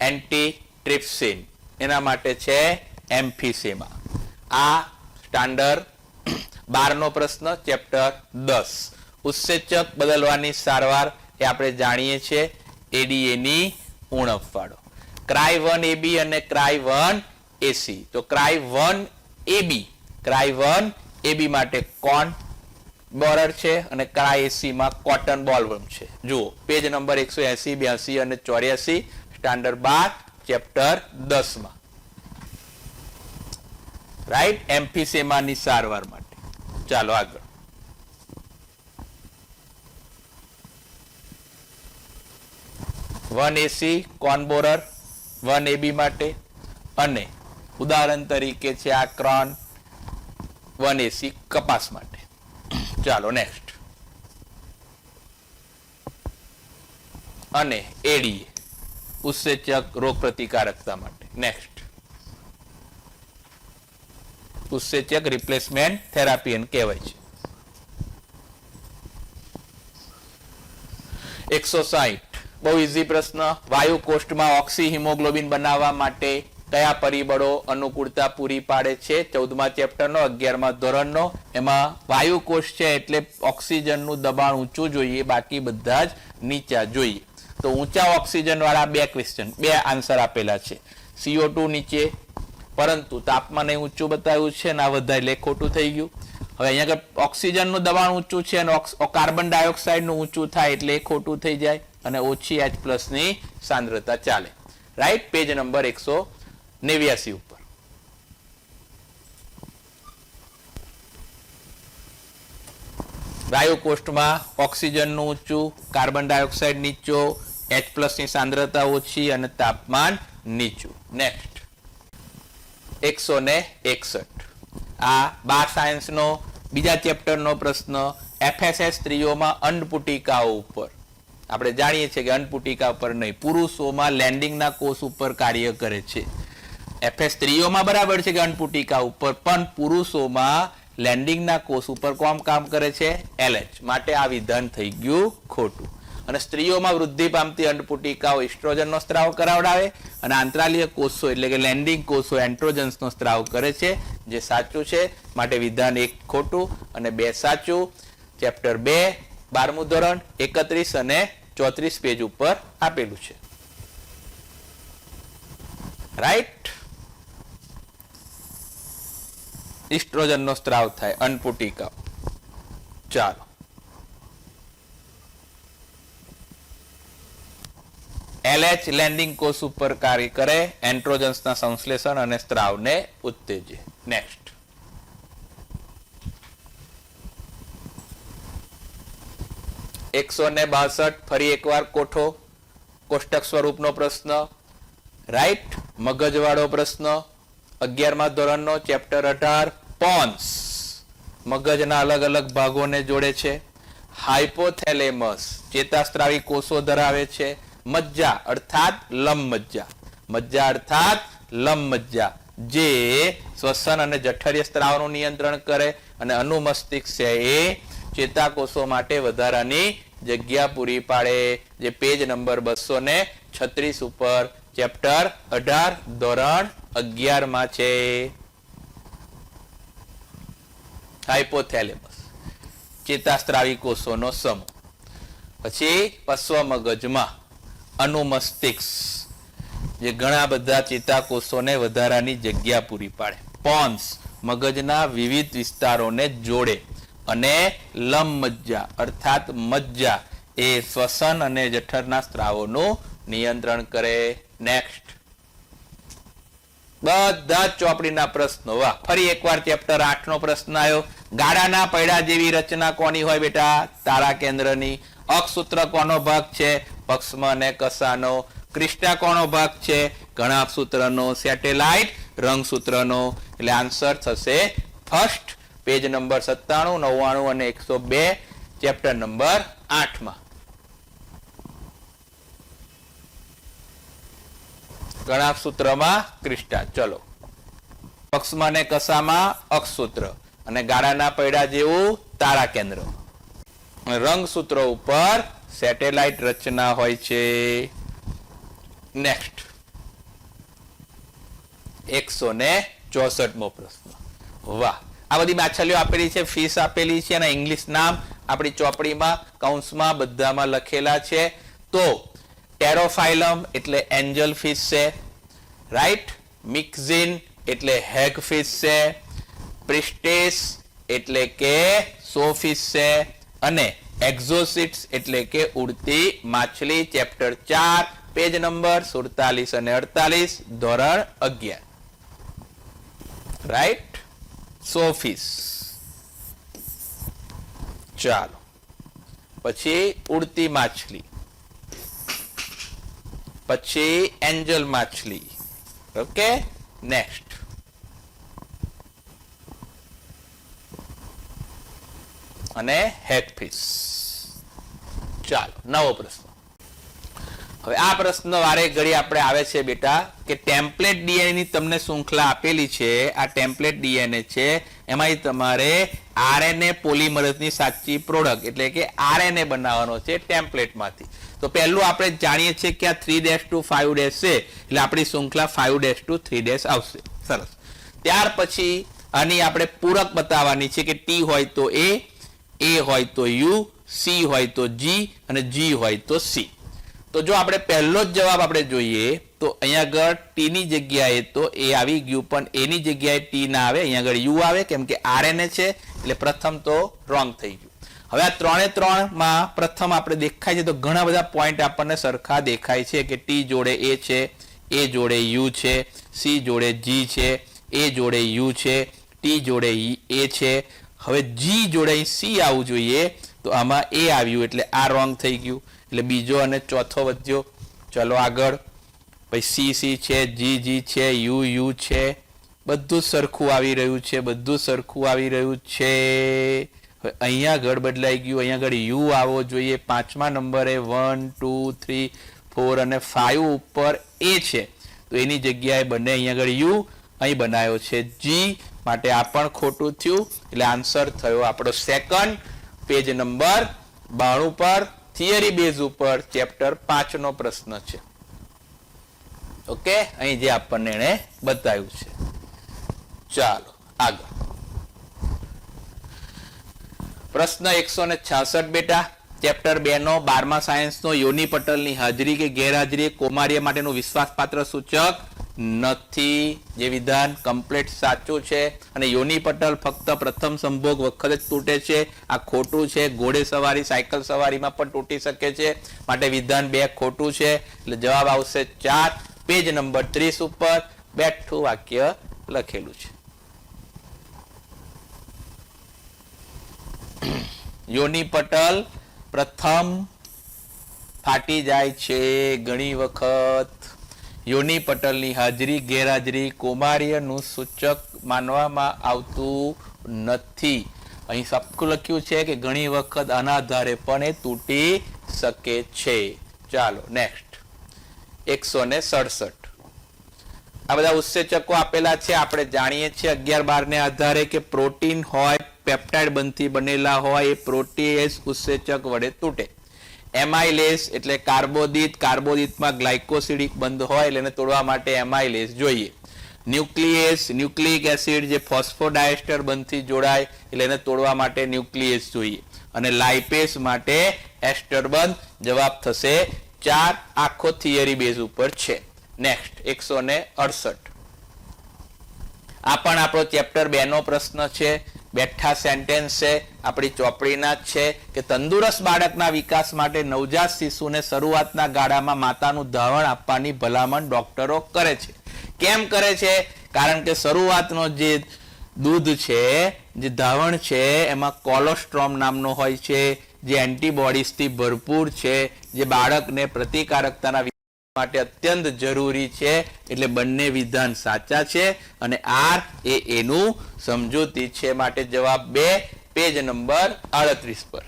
એન્ટી ટ્રિપ્સિન એના માટે છે એમ્ફીસેમા. આ સ્ટાન્ડર્ડ 12 નો પ્રશ્ન, ચેપ્ટર 10. ઉત્સેચક બદલવાની સારવાર એ આપણે જાણીએ છીએ ADA ની ઉણપ વાળો. ક્રાય 1AB અને ક્રાય 1AC. તો ક્રાય 1AB માટે કોન બોરર છે અને ક્રાય AC માં કોટન બોલવર્મ છે. જુઓ પેજ નંબર 180, 82 અને 84 સ્ટાન્ડર્ડ 12 ચેપ્ટર 10 માં. રાઈટ. એમ્ફીસેમાની સારવાર માટે. ચાલો આગળ. AC કોન બોરર 1AB માટે અને ઉદાહરણ તરીકે છે આ ક્રોન 1AC કપાસ માટે. ચાલો નેક્સ્ટ. અને ADA ઉત્સેચક રોગ પ્રતિકારકતા માટે. નેક્સ્ટ. ઉત્સેચક રિપ્લેસમેન્ટ થેરાપી કહેવાય છે. 160. બહુ ઇઝી પ્રશ્ન. વાયુ કોષ્ટમાં ઓક્સી હિમોગ્લોબિન બનાવવા માટે કયા પરિબળો અનુકૂળતા પૂરી પાડે છે? 14મા ચેપ્ટરનો 11મા ધોરણનો. એમાં વાયુ કોષ છે એટલે ઓક્સિજનનું દબાણ ઊંચું જોઈએ, બાકી બધા જ નીચા જોઈએ. તો ઊંચા ઓક્સિજન વાળા બે આન્સર આપેલા છે. CO2 નીચે, પરંતુ તાપમાન ઊંચું બતાવ્યું છે ને આ વધારે એટલે ખોટું થઈ ગયું. હવે અહીંયા ઓક્સિજનનું દબાણ ઊંચું છે અને કાર્બન ડાયોક્સાઇડનું ઊંચું થાય એટલે એ ખોટું થઈ જાય અને ઓછી H+ ની સાંદ્રતા ચાલે. રાઈટ. પેજ નંબર 189 ઉપર. વાયુ કોષ્ટમાં ઓક્સિજનનું ઊંચું, કાર્બન ડાયોક્સાઇડ નીચો, H+ ની સાંદ્રતા ઓછી અને તાપમાન નીચું. નેક્સ્ટ 161. આ 12 સાયન્સનો બીજા ચેપ્ટરનો પ્રશ્ન. FSS સ્ત્રીઓમાં અંડપુટિકાઓ ઉપર આપણે જાણીએ છીએ કે અન્નપુટિકા ઉપર નહીં, પુરુષોમાં લેન્ડિંગના કોષ ઉપર કાર્ય કરે છે. એફએસ સ્ત્રીઓમાં બરાબર છે કે અન્નપુટિકા ઉપર, પણ પુરુષોમાં લેન્ડિંગના કોષ ઉપર કોણ કામ કરે છે? એલએચ. માટે આ વિધાન થઈ ગયું ખોટું. અને સ્ત્રીઓમાં વૃદ્ધિ પામતી અન્નપુટિકાઓ ઇસ્ટ્રોજનનો સ્ત્રાવ કરાવડાવે અને આંતરાલીય કોષો એટલે કે લેન્ડિંગ કોષો એન્ડ્રોજન્સનો સ્ત્રાવ કરે છે, જે સાચું છે. માટે વિધાન 1 ખોટું અને 2 સાચું. ચેપ્ટર 2 12મું ધોરણ 31 અને 34 પેજ ઉપર આપેલું છે. રાઈટ. ઇસ્ટ્રોજનનો સ્ત્રાવ થાય અન્નપુટિકા. ચાલો, એલએચ લેન્ડિંગ કોષ ઉપર કાર્ય કરે, એન્ડ્રોજન્સના સંશ્લેષણ અને સ્ત્રાવને ઉત્તેજે. નેક્સ્ટ. એકસો ને 62 ફરી એકવાર કોઠો, કોષ્ટક સ્વરૂપનો પ્રશ્ન. રાઈટ. મગજવાળો પ્રશ્ન 11મા ધોરણનો ચેપ્ટર 18 પોન્સ. મગજના અલગ અલગ ભાગોને જોડે છે. હાઇપોથેલેમસ ચેતાસ્ત્રાવી કોષો ધરાવે છે. મજ્જા અર્થાત લંબમજ્જા, મજ્જા અર્થાત લંબમજ્જા, જે શ્વસન અને જઠરીય સ્ત્રાવનું નિયંત્રણ કરે. અને અનુમસ્તિષ્ક છે એ ચેતાકોષો માટે વધારાની જગ્યા પૂરી પાડે, જે પેજ નંબર 236 ઉપર ચેપ્ટર 18 ધોરણ 11 માં છે. હાઇપોથેલેમસ ચેતાસ્ત્રાવી કોષોનો સમૂહ. પછી પશ્વ મગજમાં અનુમસ્તિષ્ક, જે ઘણા બધા ચેતાકોષોને વધારાની જગ્યા પૂરી પાડે. પોન્સ મગજના વિવિધ વિસ્તારોને જોડે. અને લંબમજ્જા અર્થાત મજ્જા એ શ્વસન અને જઠરના સ્ત્રાવોનું નિયંત્રણ કરે. નેક્સ્ટ. બધા ચોપડીના પ્રશ્નો. વાહ. ફરી એકવાર ચેપ્ટર 8 નો પ્રશ્ન આવ્યો. ગાડાના પૈડા જેવી રચના કોની હોય બેટા? તારા કેન્દ્રની. અક્ષસૂત્ર કોનો ભાગ છે? પક્ષમાં અને કસાનો. ક્રિસ્ટા કોનો ભાગ છે? ઘણાક્ષસૂત્રનો. સેટેલાઇટ રંગસૂત્રનો. એટલે આન્સર થશે ફર્સ્ટ. પેજ નંબર 97, 99 અને 102 ચેપ્ટર નંબર 8 માં. ઘણાક્ષસૂત્રમાં ક્રિસ્ટા. ચલો. પક્ષમાં અને કસામાં અક્ષસૂત્ર અને ગાળાના પૈડા જેવું તારા કેન્દ્ર. રંગસૂત્રો ઉપર સેટેલાઇટ રચના હોય છે. નેક્સ્ટ. 164મો પ્રશ્ન. વાહ. આ બધી માછલીઓ આપેલી છે, ફિશ આપેલી છે અને ઇંગ્લિશ નામ આપણી ચોપડીમાં કૌંસમાં બધામાં લખેલા છે. તો ટેરોફાઇલમ એટલે એન્જલ ફિશ છે. રાઈટ. મિક્ઝિન એટલે હેગ ફિશ છે. પ્રિસ્ટેસ એટલે કે સો ફિશ છે. અને એક્ઝોસિટ્સ એટલે કે ઉડતી માછલી. ચેપ્ટર 4 પેજ નંબર 47 અને 48 ધોરણ 11. રાઈટ. સોફિસ. ચાલો, પછી ઉડતી માછલી, પછી એન્જલ માછલી. ઓકે. નેક્સ્ટ. અને હેગફિશ. ચાલો, નવો પ્રશ્ન. હવે આ પ્રશ્ન વારે ઘડી આપણે આવે છે બેટા કે ટેમ્પલેટ ડીએનએ ની તમને શૃંખલા આપેલી છે. આ ટેમ્પલેટ ડીએનએ છે, એમાં તમારે આરએનએ પોલિમરેઝની સાચી પ્રોડક્ટ એટલે કે આરએનએ બનાવવાનો છે ટેમ્પલેટમાંથી. તો પહેલું આપણે જાણીએ છીએ કે આ 3' to 5' છે, એટલે આપણી શૃંખલા 5' to 3' આવશે. સરસ. ત્યાર પછી આની આપણે પૂરક બતાવવાની છે કે ટી હોય તો એ હોય તો યુ, સી હોય તો જી અને જી હોય તો સી. તો જો આપણે પહેલો જ જવાબ આપણે જોઈએ તો અહીંયા આગળ ટી ની જગ્યાએ તો એ આવી ગયું, પણ એની જગ્યાએ ટી ના આવે, અહીંયા આગળ યુ આવે, કેમ કે આરએનએ છે એટલે પ્રથમ તો રોંગ થઈ ગયું. હવે આ 3 માં પ્રથમ આપણે દેખાય છે તો ઘણા બધા પોઈન્ટ આપણને સરખા દેખાય છે કે ટી જોડે એ છે, એ જોડે યુ છે, સી જોડે જી છે, એ જોડે યુ છે, ટી જોડે એ છે. હવે જી જોડે સી આવવું જોઈએ તો આમાં એ આવ્યું એટલે આ રોંગ થઈ ગયું, એટલે બીજો અને ચોથો વધ્યો. ચલો આગળ. પછી સી સી છે, જી જી છે, યુ યુ છે, બધું સરખું આવી રહ્યું છે, બધું સરખું આવી રહ્યું છે. હવે અહીંયા આગળ બદલાઈ ગયું, અહીંયા આગળ યુ આવવો જોઈએ. 5મા નંબરે 1 2 3 4 અને 5 ઉપર એ છે, તો એની જગ્યાએ બંને અહીંયા આગળ યુ અહીં બનાવ્યો છે જી, માટે આ પણ ખોટું થયું. એટલે આન્સર થયો આપણો સેકન્ડ, પેજ નંબર 92 પર થિયરી બેઝ ઉપર ચેપ્ટર 5 નો પ્રશ્ન છે. ઓકે, અહીં જે આપણને એને બતાવ્યું છે. ચાલો આગળ. પ્રશ્ન 166 બેટા, ચેપ્ટર 2 નો 12મા સાયન્સ નો યોની પટલની હાજરી કે ગેરહાજરી કૌમાર્ય માટેનું વિશ્વાસપાત્ર સૂચક નથી. જે વિધાન કમ્પ્લીટ સાચું છે. અને યોની પટલ ફક્ત પ્રથમ સંભોગ વખત જ તૂટે છે, આ ખોટું છે. ઘોડે સવારી, સાયકલ સવારીમાં પણ તૂટી શકે છે, માટે વિધાન 2 ખોટું છે. એટલે જવાબ આવશે 4, પેજ નંબર 30 ઉપર બેઠું વાક્ય લખેલું છે. યોની પટલ પ્રથમ ફાટી જાય છે ઘણી વખત. યોની પટલની હાજરી ગેરહાજરી કૌમાર્યનું સૂચક માનવામાં આવતું નથી. અહીં સબકું લખ્યું છે કે ઘણી વખત આના આધારે પણ એ તૂટી શકે છે. ચાલો નેક્સ્ટ. 167 આ બધા ઉત્સેચકો આપેલા છે. આપણે જાણીએ છીએ 11-12 ને આધારે કે પ્રોટીન હોય, પેપ્ટાઇડ બંધથી બનેલા હોય, એ પ્રોટીએઝ ઉત્સેચક વડે તૂટે. એમાઇલેસ એટલે કાર્બોદિત, કાર્બોદિતમાં ગ્લાયકોસિડિક બંધ હોય એટલે એને તોડવા માટે એમાઇલેસ જોઈએ. ન્યુક્લિયેસ, ન્યુક્લિક એસિડ જે ફોસ્ફોડાયસ્ટર બંધથી જોડાય એટલે એને તોડવા માટે ન્યુક્લિયેસ જોઈએ. અને લાઇપેસ માટે એસ્ટર બંધ. જવાબ થશે 4, આખો થિયરી બેઝ ઉપર છે. નેક્સ્ટ 168 આ પણ આપણો ચેપ્ટર 2 નો પ્રશ્ન છે. બેઠા સેન્ટેન્સ છે, આપણી ચોપડીના જ છે કે તંદુરસ્ત બાળકના વિકાસ માટે નવજાત શિશુને શરૂઆતના ગાળામાં માતાનું ધાવણ આપવાની ભલામણ ડોક્ટરો કરે છે. કેમ કરે છે? કારણ કે શરૂઆતનો જે દૂધ છે, જે ધાવણ છે, એમાં કોલોસ્ટ્રોમ નામનો હોય છે, જે એન્ટીબોડીઝથી ભરપૂર છે, જે બાળકને પ્રતિકારકતાના માટે અત્યંત જરૂરી છે. એટલે બંને વિધાન સાચા છે અને આર એ એનું સમજૂતી છે. માટે જવાબ 2, પેજ નંબર 38 પર.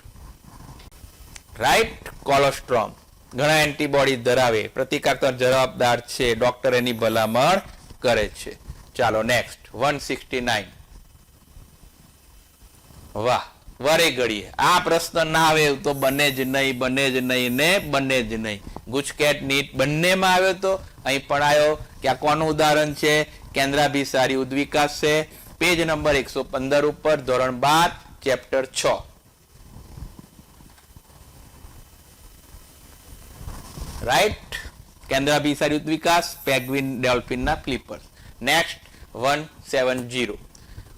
રાઈટ. કોલોસ્ટ્રોમ ઘણા એન્ટીબોડી ધરાવે, પ્રતિકારક જવાબદાર છે, ડોક્ટર એની ભલામણ કરે છે. ચાલો નેક્સ્ટ 169 વાહ વરે ઘડીએ આ પ્રશ્ન ના આવે તો બને જ નહીં, બને જ નહીં ને બને જ નહીં. ગુજકેટ નીટ બંનેમાં આવ્યો તો અહીં પણ આવ્યો. કે આ કોનું ઉદાહરણ છે? કેન્દ્રાભિસારી ઉદ્વિકાસ છે. પેજ નંબર 115 ઉપર ધોરણ 12 chapter 6. Right. કેન્દ્રાભિસારી ઉદ્વિકાસ, penguin ડોલ્ફિનના flippers. Next 170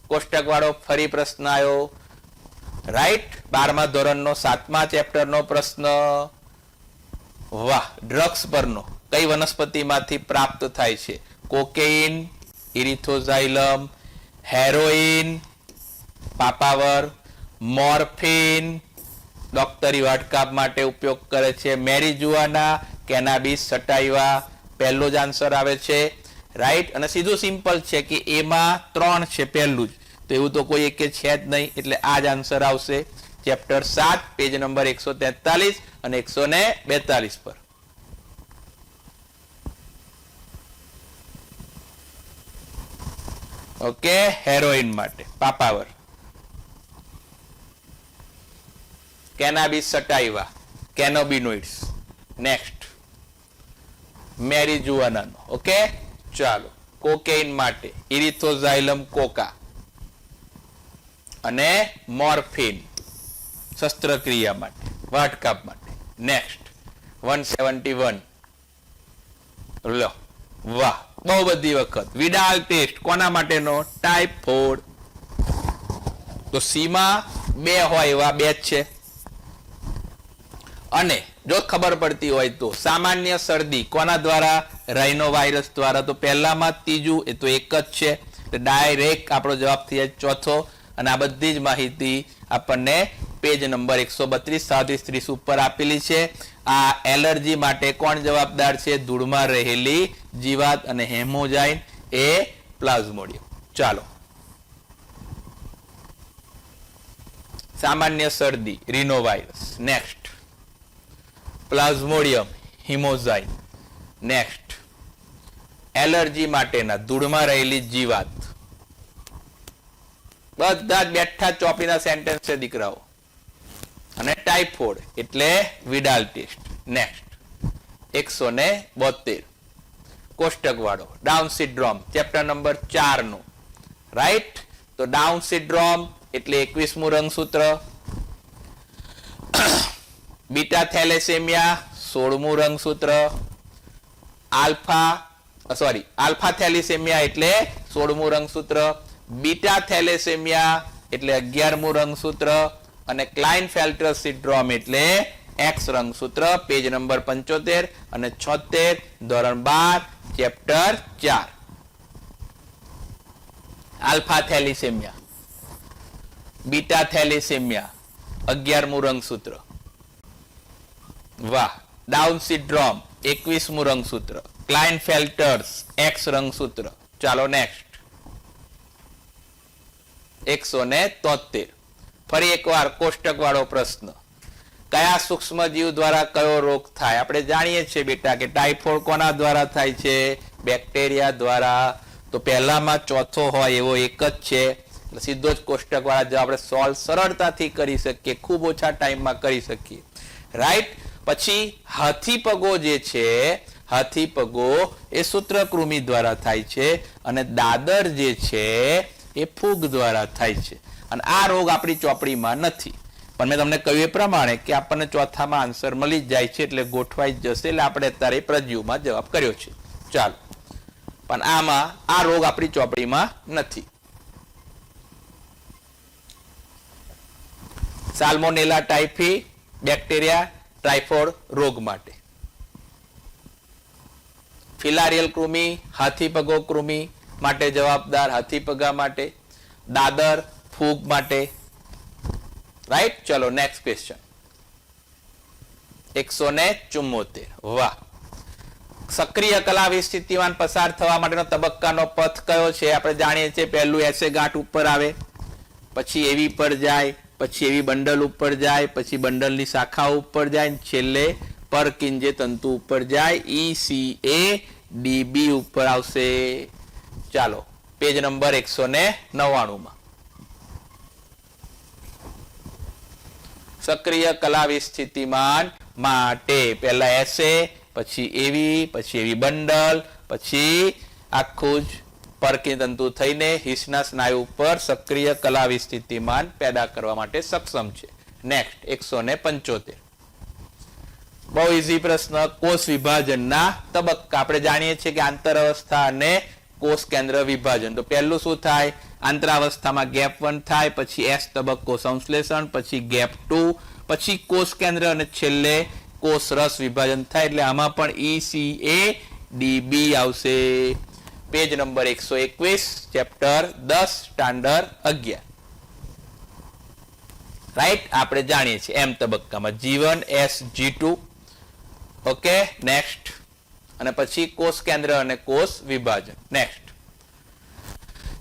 કોષ્ટક વાળો ફરી પ્રશ્ન આવ્યો. રાઈટ. 12મા ધોરણનો 7મા ચેપ્ટરનો પ્રશ્ન. વાહ. ડ્રગ્સ પરનો કઈ વનસ્પતિમાંથી પ્રાપ્ત થાય છે? કોકેઇન, ઇરિથોઝાઇલમ, હેરોઇન, પાપાવર, મોર્ફિન ડોક્ટરી વાટકાપ માટે ઉપયોગ કરે છે, મેરીજુઆના, કેનાબિસ સટાઇવા. પહેલો જ આન્સર આવે છે. રાઈટ. અને સીધું સિમ્પલ છે કે એમાં 3 છે પહેલું જ, તો એવું તો કોઈ એક છે જ નહીં, એટલે આ જ આન્સર આવશે. ચેપ્ટર 7 પેજ નંબર 143 અને 142 પર. ઓકે. હેરોઇન માટે પાપાવર, કેનાબિસ સટાઇવા, કેનોબિનોઇડ્સ. નેક્સ્ટ મેરીજુઆનાનો. ઓકે. ચાલો. કોકેઇન માટે ઇરિથોઝાઇલમ કોકા અને મોર્ફિન શસ્ત્રક્રિયા માટે, વાટકાપ માટે. નેક્સ્ટ 171 લો. વાહ બહુ બધી વખત. વિડાલ ટેસ્ટ કોના માટેનો? ટાઇફોઇડ. તો સીમાં 2 હોય એવા 2 જ છે. અને જો ખબર પડતી હોય તો સામાન્ય શરદી કોના દ્વારા? રાઇનો વાયરસ દ્વારા. તો પહેલામાં ત્રીજું એ તો એક જ છે, ડાયરેક્ટ આપણો જવાબ થઈ જાય ચોથો. અને આ બધી જ માહિતી આપણને પેજ નંબર 132 37 ઉપર આપેલી છે. આ એલર્જી માટે કોણ જવાબદાર છે? ધૂળમાં રહેલી જીવાત અને હેમોજાઇન એ પ્લાઝ્મોડિયમ. ચાલો સામાન્ય શરદી rhinovirus. Next plasmodium haemozoin. Next allergy માટેના ધૂળમાં રહેલી જીવાત. બધા જ બેઠા ચોપડીના સેન્ટેન્સ છે દીકરાઓ. અને ટાઇફોઇડ એટલે વિડાલ ટેસ્ટ. નેક્સ્ટ 172 કોષ્ટક વાળો ડાઉન સિન્ડ્રોમ ચેપ્ટર નંબર 4 નું. રાઈટ, તો ડાઉન સિન્ડ્રોમ એટલે 21મું રંગસૂત્ર. બીટા થેલેસેમિયા 16મું રંગસૂત્ર. આલ્ફા થેલેસેમિયા એટલે 16મું રંગસૂત્ર. બીટા થેલેસેમિયા એટલે 11મું રંગસૂત્ર. અને ક્લાઇનફેલ્ટર સિન્ડ્રોમ એટલે એક્સ રંગસૂત્ર. પેજ નંબર 75 અને 76 ધોરણ 12 chapter 4. Alpha thalassemia, beta thalassemia 11મું રંગસૂત્ર. વાહ. ડાઉન સિન્ડ્રોમ 21મું રંગસૂત્ર. ક્લાઇનફેલ્ટર્સ એક્સ રંગસૂત્ર. ચાલો નેક્સ્ટ 173. ફરી એકવાર કોષ્ટક વાળો પ્રશ્ન. કયા સૂક્ષ્મજીવ દ્વારા કયો રોગ થાય? આપણે જાણીએ છીએ બેટા કે ટાઇફોઇડ કોના દ્વારા થાય છે? બેક્ટેરિયા દ્વારા. તો પહેલામાં ચોથો હોય એવો એક જ છે, એટલે સીધો જ કોષ્ટક વાળા જવાબ આપણે સોલ્વ સરળતાથી કરી શકીએ, ખૂબ ઓછા ટાઈમમાં કરી શકીએ. રાઈટ. પછી હાથીપગો જે છે, હાથીપગો એ સૂત્રકૃમિ દ્વારા થાય છે, અને દાદર જે છે એ ફૂગ દ્વારા થાય છે. અને આ રોગ આપણી ચોપડીમાં નથી, પણ મેં તમને કહ્યું એ પ્રમાણે કે આપણને ચોથામાં આન્સર મળી જાય છે, એટલે ગોઠવાઈ જશે. એટલે આપણે અત્યારે પ્રજ્યુમાં જવાબ કર્યો છે. ચાલો, પણ આમાં આ રોગ આપણી ચોપડીમાં નથી. સાલ્મોનેલા ટાઇફી બેક્ટેરિયા ટાઇફોઇડ રોગ માટે. ફિલારિયલ કૃમિ હાથીપગો કૃમિ માટે જવાબદાર, હાથીપગા માટે. દાદર ફૂગ માટે. રાઈટ. ચલો નેક્સ્ટ ક્વેશ્ચન 174. વાહ. સક્રિય કલાવી સ્થિતિમાન પસાર થવા માટેનો તબક્કાનો પથ કયો છે? આપણે જાણીએ છીએ પહેલું એસે ગાંઠ ઉપર આવે, પછી એવી પર જાય, પછી એવી બંડલ ઉપર જાય, પછી બંડલની શાખા ઉપર જાય, છેલ્લે પરકિંજે તંતુ ઉપર જાય. ECADB ઉપર આવશે. ચાલો પેજ નંબર 199 માં. સક્રિય કલાવી સ્થિતિમાન માટે પહેલા એસે, પછી એવી બંડલ, પછી આખું જ પરકી તંતુ થઈને હિસના સ્નાયુ ઉપર સક્રિય કલાવી સ્થિતિમાન પેદા કરવા માટે સક્ષમ છે. નેક્સ્ટ 175. બહુ ઇઝી પ્રશ્ન. કોષ વિભાજનના તબક્કા. આપણે જાણીએ છીએ કે આંતર અવસ્થા અને કોષ કેન્દ્ર વિભાજન. તો પહેલું શું થાય? આંતરાવસ્થામાં ગેપ 1 થાય, પછી એસ તબક્કો સંશ્લેષણ, પછી ગેપ 2, પછી કોષ કેન્દ્ર, અને છેલ્લે કોષ રસ વિભાજન થાય. એટલે આમાં પણ ECADB આવશે. Page number 121 chapter 10 standard 11. Right. આપણે જાણીએ છીએ એમ તબક્કામાં G1 SG2. ઓકે. નેક્સ્ટ. અને પછી કોષ કેન્દ્ર અને કોષ વિભાજન. નેક્સ્ટ.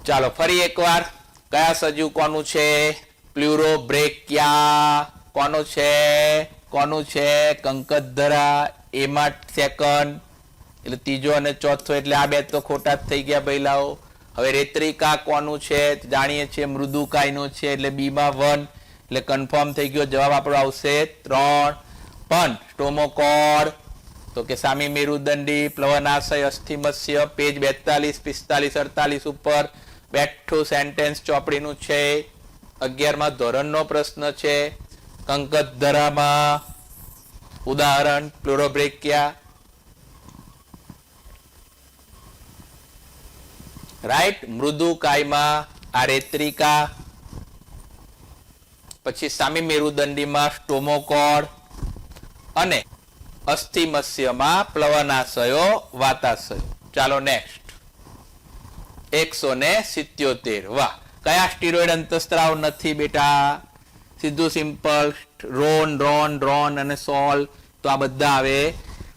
ચાલો ફરી એકવાર. કયા સજીવ કોનું છે? પ્લુરોબ્રેકિયા. કોનું છે? કંકતધરા. એમાં સેકન્ડ એટલે ત્રીજો અને ચોથો, એટલે આ બે તો ખોટા જ થઈ ગયા ભઈલાઓ. હવે રેત્રિકા કોનું છે? જાણીએ છીએ મૃદુકાયનું છે, એટલે બીમાં 1, એટલે કન્ફર્મ થઈ ગયો. જવાબ આપણો આવશે 3. પણ સ્ટોમોકોડ તો કે સામી મેરુદંડી પ્લવનાશય અસ્થિમત્સ્ય. પેજ 42 45 48 ઉપર બેઠું સેન્ટેન્સ ચોપડીનું છે. 11મા ધોરણનો પ્રશ્ન છે. કંકતધરામાં ઉદાહરણ પ્લુરોબ્રેકિયા. રાઈટ. મૃદુકાયમાં આ રેત્રિકા, પછી સામી મેરુદંડીમાં સ્ટોમોકોડ, અને અસ્થિમત્સ્યમાં પ્લવનાશયો વાતાશયો. ચાલો નેક્સ્ટ 177. વાહ. કયા સ્ટીરોઇડ અંતસ્ત્રાવ નથી બેટા? સીધું સિમ્પલ. રોન અને સોલ. તો આ બધા આવે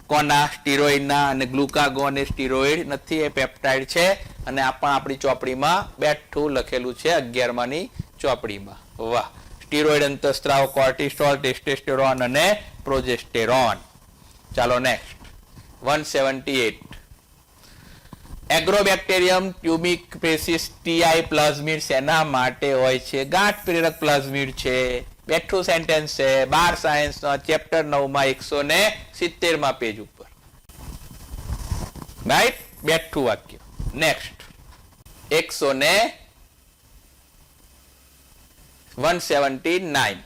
કોના? સ્ટીરોઇડના. અને ગ્લુકાગોન એ સ્ટીરોઇડ નથી, એ પેપ્ટાઇડ છે. અને આ પણ આપણી ચોપડીમાં બેઠું લખેલું છે 11માની ચોપડીમાં. વાહ. સ્ટીરોઇડ અંતઃસ્ત્રાવ કોર્ટિસોલ, ટેસ્ટોસ્ટેરોન અને પ્રોજેસ્ટેરોન. ચાલો નેક્સ્ટ 178. એગ્રોબેક્ટેરિયમ ટ્યુબિકપેસિસ ટીઆઈ પ્લાઝમિડ શેના માટે હોય છે? ગાંઠ પ્રેરક પ્લાઝમિડ છે. બેઠું સેન્ટેન્સ છે 12 સાયન્સ ચેપ્ટર 9 માં 170 માં પેજ ઉપર. રાઈટ, બેઠું વાક્ય. નેક્સ્ટ 179.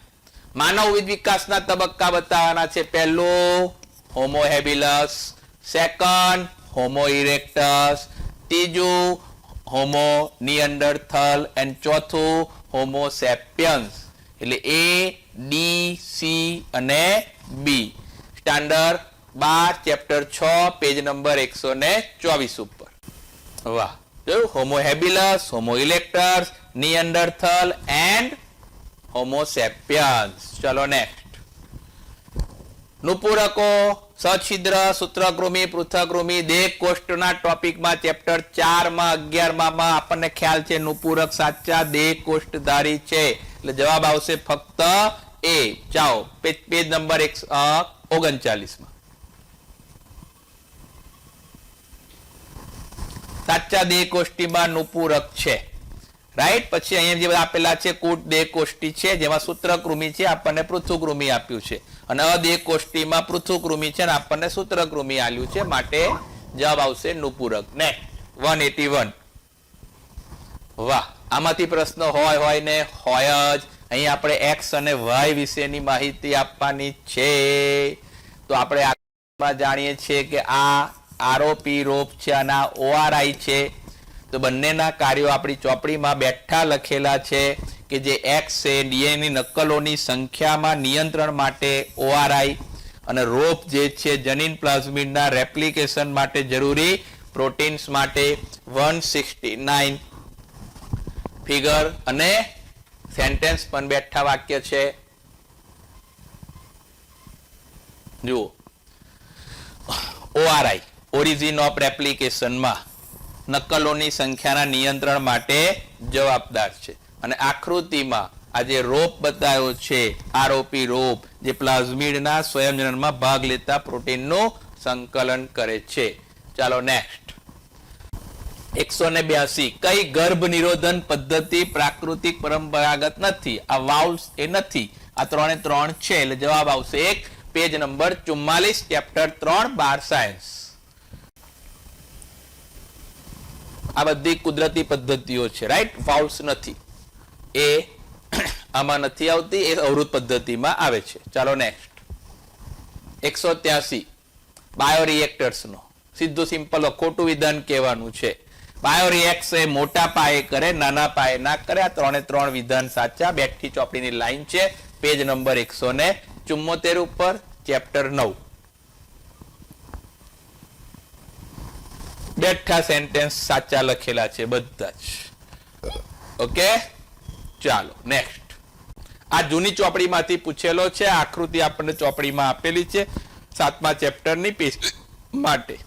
માનવ વિકાસના તબક્કા બતાવવાના છે. પહેલું હોમો હેબિલસ, સેકન્ડ હોમો ઇરેક્ટસ, ત્રીજું હોમો નિઅન્ડરથલ એન્ડ ચોથું હોમો સેપિયન્સ. એટલે A, D, C અને B. Standard 12 chapter 6 page number 124 ઉપર. વાહ, જોયું? હોમો હેબિલસ, હોમો ઇરેક્ટસ, નિઅન્ડરથલ એન્ડ હોમો સેપિયન્સ. ચલો નેક્સ્ટ. નુપુરકો, સછિદ્ર, સૂત્રકૃમિ, પૃથકૃમિ, દેહ કોષ્ટના ટોપિકમાં ચેપ્ટર 4 માં 11 માં આપણને ખ્યાલ છે નુપુરક સાચા દેહ કોષ્ટધારી છે. એટલે જવાબ આવશે ફક્ત A. ચાલો પેજ નંબર 39 માં. સાચા દેહ કોષ્ટીમાં નુપુરક છે. રાઈટ. પછી અહીંયા જે આપેલા છે કૂટ દેહ કોષ્ટી છે જેમાં સૂત્રકૃમિ છે, આપણને પૃથુકૃમિ આપ્યું છે, અને અદેહ કોષ્ટીમાં પૃથુકૃમિ છે અને આપણને સૂત્રકૃમિ આપ્યું છે. માટે જવાબ આવશે નુપુરક. નેક્સ્ટ 181. વાહ, આમાંથી પ્રશ્ન હોય ને હોય જ. અહીં આપણે x અને y વિશેની માહિતી આપવાની છે. તો આપણે જાણીએ છીએ કે આ આરોપી રોપ છે અને આ ORI છે. તો બંનેના કાર્યો આપણી ચોપડીમાં બેઠા લખેલા છે કે જે x છે ડીએનએ નકલોની સંખ્યામાં નિયંત્રણ માટે ORI, અને રોપ જે છે જનીન પ્લાઝમિડના રેપ્લિકેશન માટે જરૂરી પ્રોટીન્સ માટે 169 ફિગર અને સેન્ટેન્સ પણ બેઠા વાક્ય છે. જુઓ, ORI ઓરિજિન ઓફ રેપ્લિકેશનમાં નકલોની સંખ્યાના નિયંત્રણ માટે જવાબદાર છે. અને આકૃતિમાં આ જે રોપ બતાવ્યો છે આરોપી રોપ, જે પ્લાઝમિડના સ્વયંજનનમાં ભાગ લેતા પ્રોટીનનું સંકલન કરે છે. ચાલો નેક્સ્ટ 182. કઈ ગર્ભ નિરોધન પદ્ધતિ પ્રાકૃતિક પરંપરાગત નથી? આ વાલ્વ્સ એ નથી, આ 3 એ 3 છે. એટલે જવાબ આવશે 1. Page number 44 chapter 3 12 science. આ બધી કુદરતી પદ્ધતિઓ છે. રાઈટ, વાલ્વ્સ નથી, એ આમાં નથી આવતી, એ અવરોધ પદ્ધતિમાં આવે છે. ચાલો નેક્સ્ટ 183. બાયોરિએક્ટર્સ નો સીધું સિમ્પલ ખોટું વિધાન કહેવાનું છે. બાયોરિએક્ટ એ મોટા પાયે કરે, નાના પાયે ના કરે. આ 3 એ 3 વિધાન સાચા. બેઠી ચોપડીની લાઈન છે પેજ નંબર 174 ઉપર ચેપ્ટર 9. બેઠા સેન્ટેન્સ સાચા લખેલા છે બધા જ. ઓકે, ચાલો નેક્સ્ટ. આ જૂની ચોપડીમાંથી પૂછેલો છે. આકૃતિ આપણને ચોપડીમાં આપેલી છે 7મા ચેપ્ટરની પેજ માટે.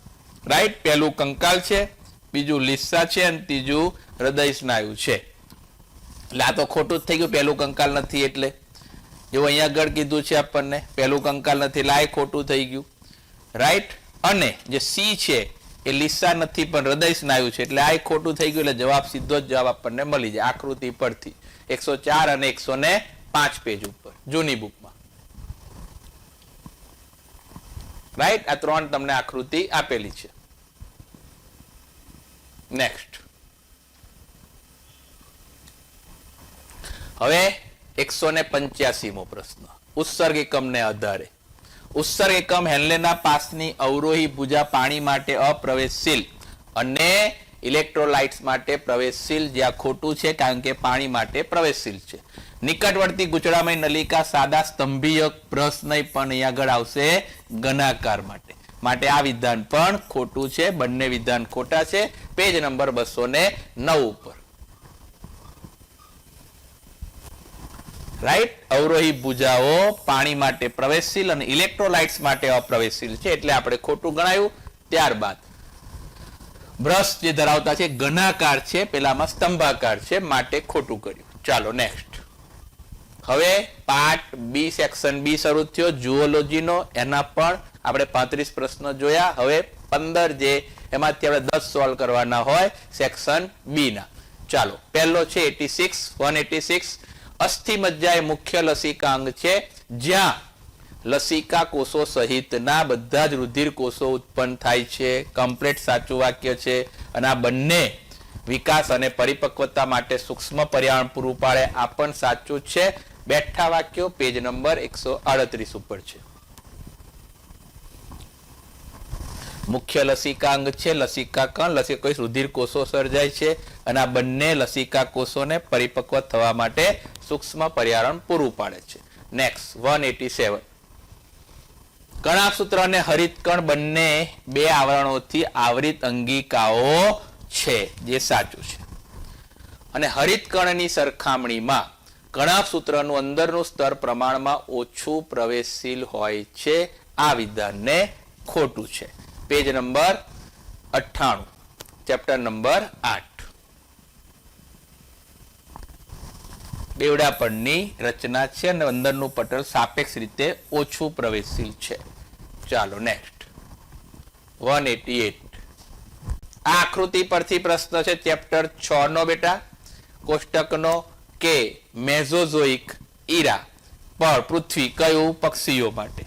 રાઈટ, પહેલું કંકાલ છે, બીજું લીસા છે અને ત્રીજું હૃદય સ્નાયુ છે. એટલે આ તો ખોટું જ થઈ ગયું, પહેલું કંકાલ નથી એટલે. એવું અહીંયા આગળ કીધું છે આપણને પહેલું કંકાલ નથી, એટલે આ ખોટું થઈ ગયું. રાઈટ, અને જે સી છે એ લીસા નથી પણ હૃદય સ્નાયુ છે, એટલે આ ખોટું થઈ ગયું. એટલે જવાબ સીધો જ જવાબ આપણને મળી જાય આકૃતિ પરથી 104 અને 105 પેજ ઉપર જૂની બુકમાં. રાઈટ, આ 3 તમને આકૃતિ આપેલી છે. નેક્સ્ટ હવે 185મો પ્રશ્ન. ઉત્સર્ગ એકમને આધારે. ઉત્સર્ગ એકમ હેન્લેના પાસની અવરોહી ભુજા પાણી માટે અપ્રવેશશીલ અને ઇલેક્ટ્રોલાઇટ્સ માટે પ્રવેશશીલ, જ્યાં ખોટું છે કારણ કે પાણી માટે પ્રવેશશીલ છે. નિકટવર્તી ગૂંચળામય નલિકા સાદા સ્તંભીય બ્રશ નહીં પણ અહીં આગળ આવશે ઘનાકાર માટે. માટે આ વિધાન પણ ખોટું છે. બંને વિધાન ખોટા છે. પેજ નંબર 209 ઉપર. રાઈટ, અવરોહી ભુજાઓ પાણી માટે પ્રવેશશીલ અને ઇલેક્ટ્રોલાઇટ્સ માટે અપ્રવેશશીલ છે, એટલે આપણે ખોટું ગણાયું. ત્યારબાદ બ્રશ જે ધરાવતા છે ઘનાકાર છે, પેલામાં સ્તંભાકાર છે, માટે ખોટું કર્યું. ચાલો નેક્સ્ટ. હવે પાર્ટ બી સેક્શન બી શરૂ થયો જુઓલોજીનો. એના પણ આપણે 35 પ્રશ્નો જોયા. હવે 15 જે એમાંથી આપણે 10 સોલ્વ કરવાના હોય સેક્શન બી ના. ચાલો, પહેલો છે 186. અસ્થિ મજ્જા એ મુખ્ય લસિકાંગ છે જ્યાં લસિકા કોષો સહિતના બધા જ રુધિર કોષો ઉત્પન્ન થાય છે. કમ્પ્લીટ સાચું વાક્ય છે. અને આ બંને વિકાસ અને પરિપક્વતા માટે સૂક્ષ્મ પર્યાવરણ પૂરું પાડે, આ પણ સાચું છે. બેઠા વાક્યો પેજ નંબર 138 ઉપર છે. મુખ્ય લસિકાંગ છે લસિકા કણ, લસિકા કોષ રુધિર કોષો સર્જાય છે અને આ બંને લસિકા કોષોને પરિપક્વ થવા માટે સૂક્ષ્મ પર્યાવરણ પૂરું પાડે છે. નેક્સ્ટ 187. કણાભસૂત્ર અને હરિતકણ બંને 2 આવરણોથી આવરિત અંગિકાઓ છે, જે સાચું છે. અને હરિતકણની સરખામણીમાં કણાભસૂત્રનું અંદરનું સ્તર પ્રમાણમાં ઓછું પ્રવેશશીલ હોય છે. આ વિધાનને ખોટું છે. Page number 98, chapter number 8. બેવડા પડની રચના છે અને અંદરનું પટલ સાપેક્ષ રીતે ઓછું પ્રવેશશીલ છે. ચાલો નેક્સ્ટ 188. આ આકૃતિ પરથી પ્રશ્ન છે ચેપ્ટર 6 નો બેટા. કોષ્ટકનો કે મેઝોઝોઇક ઈરા પર પૃથ્વી કયું પક્ષીઓ માટે,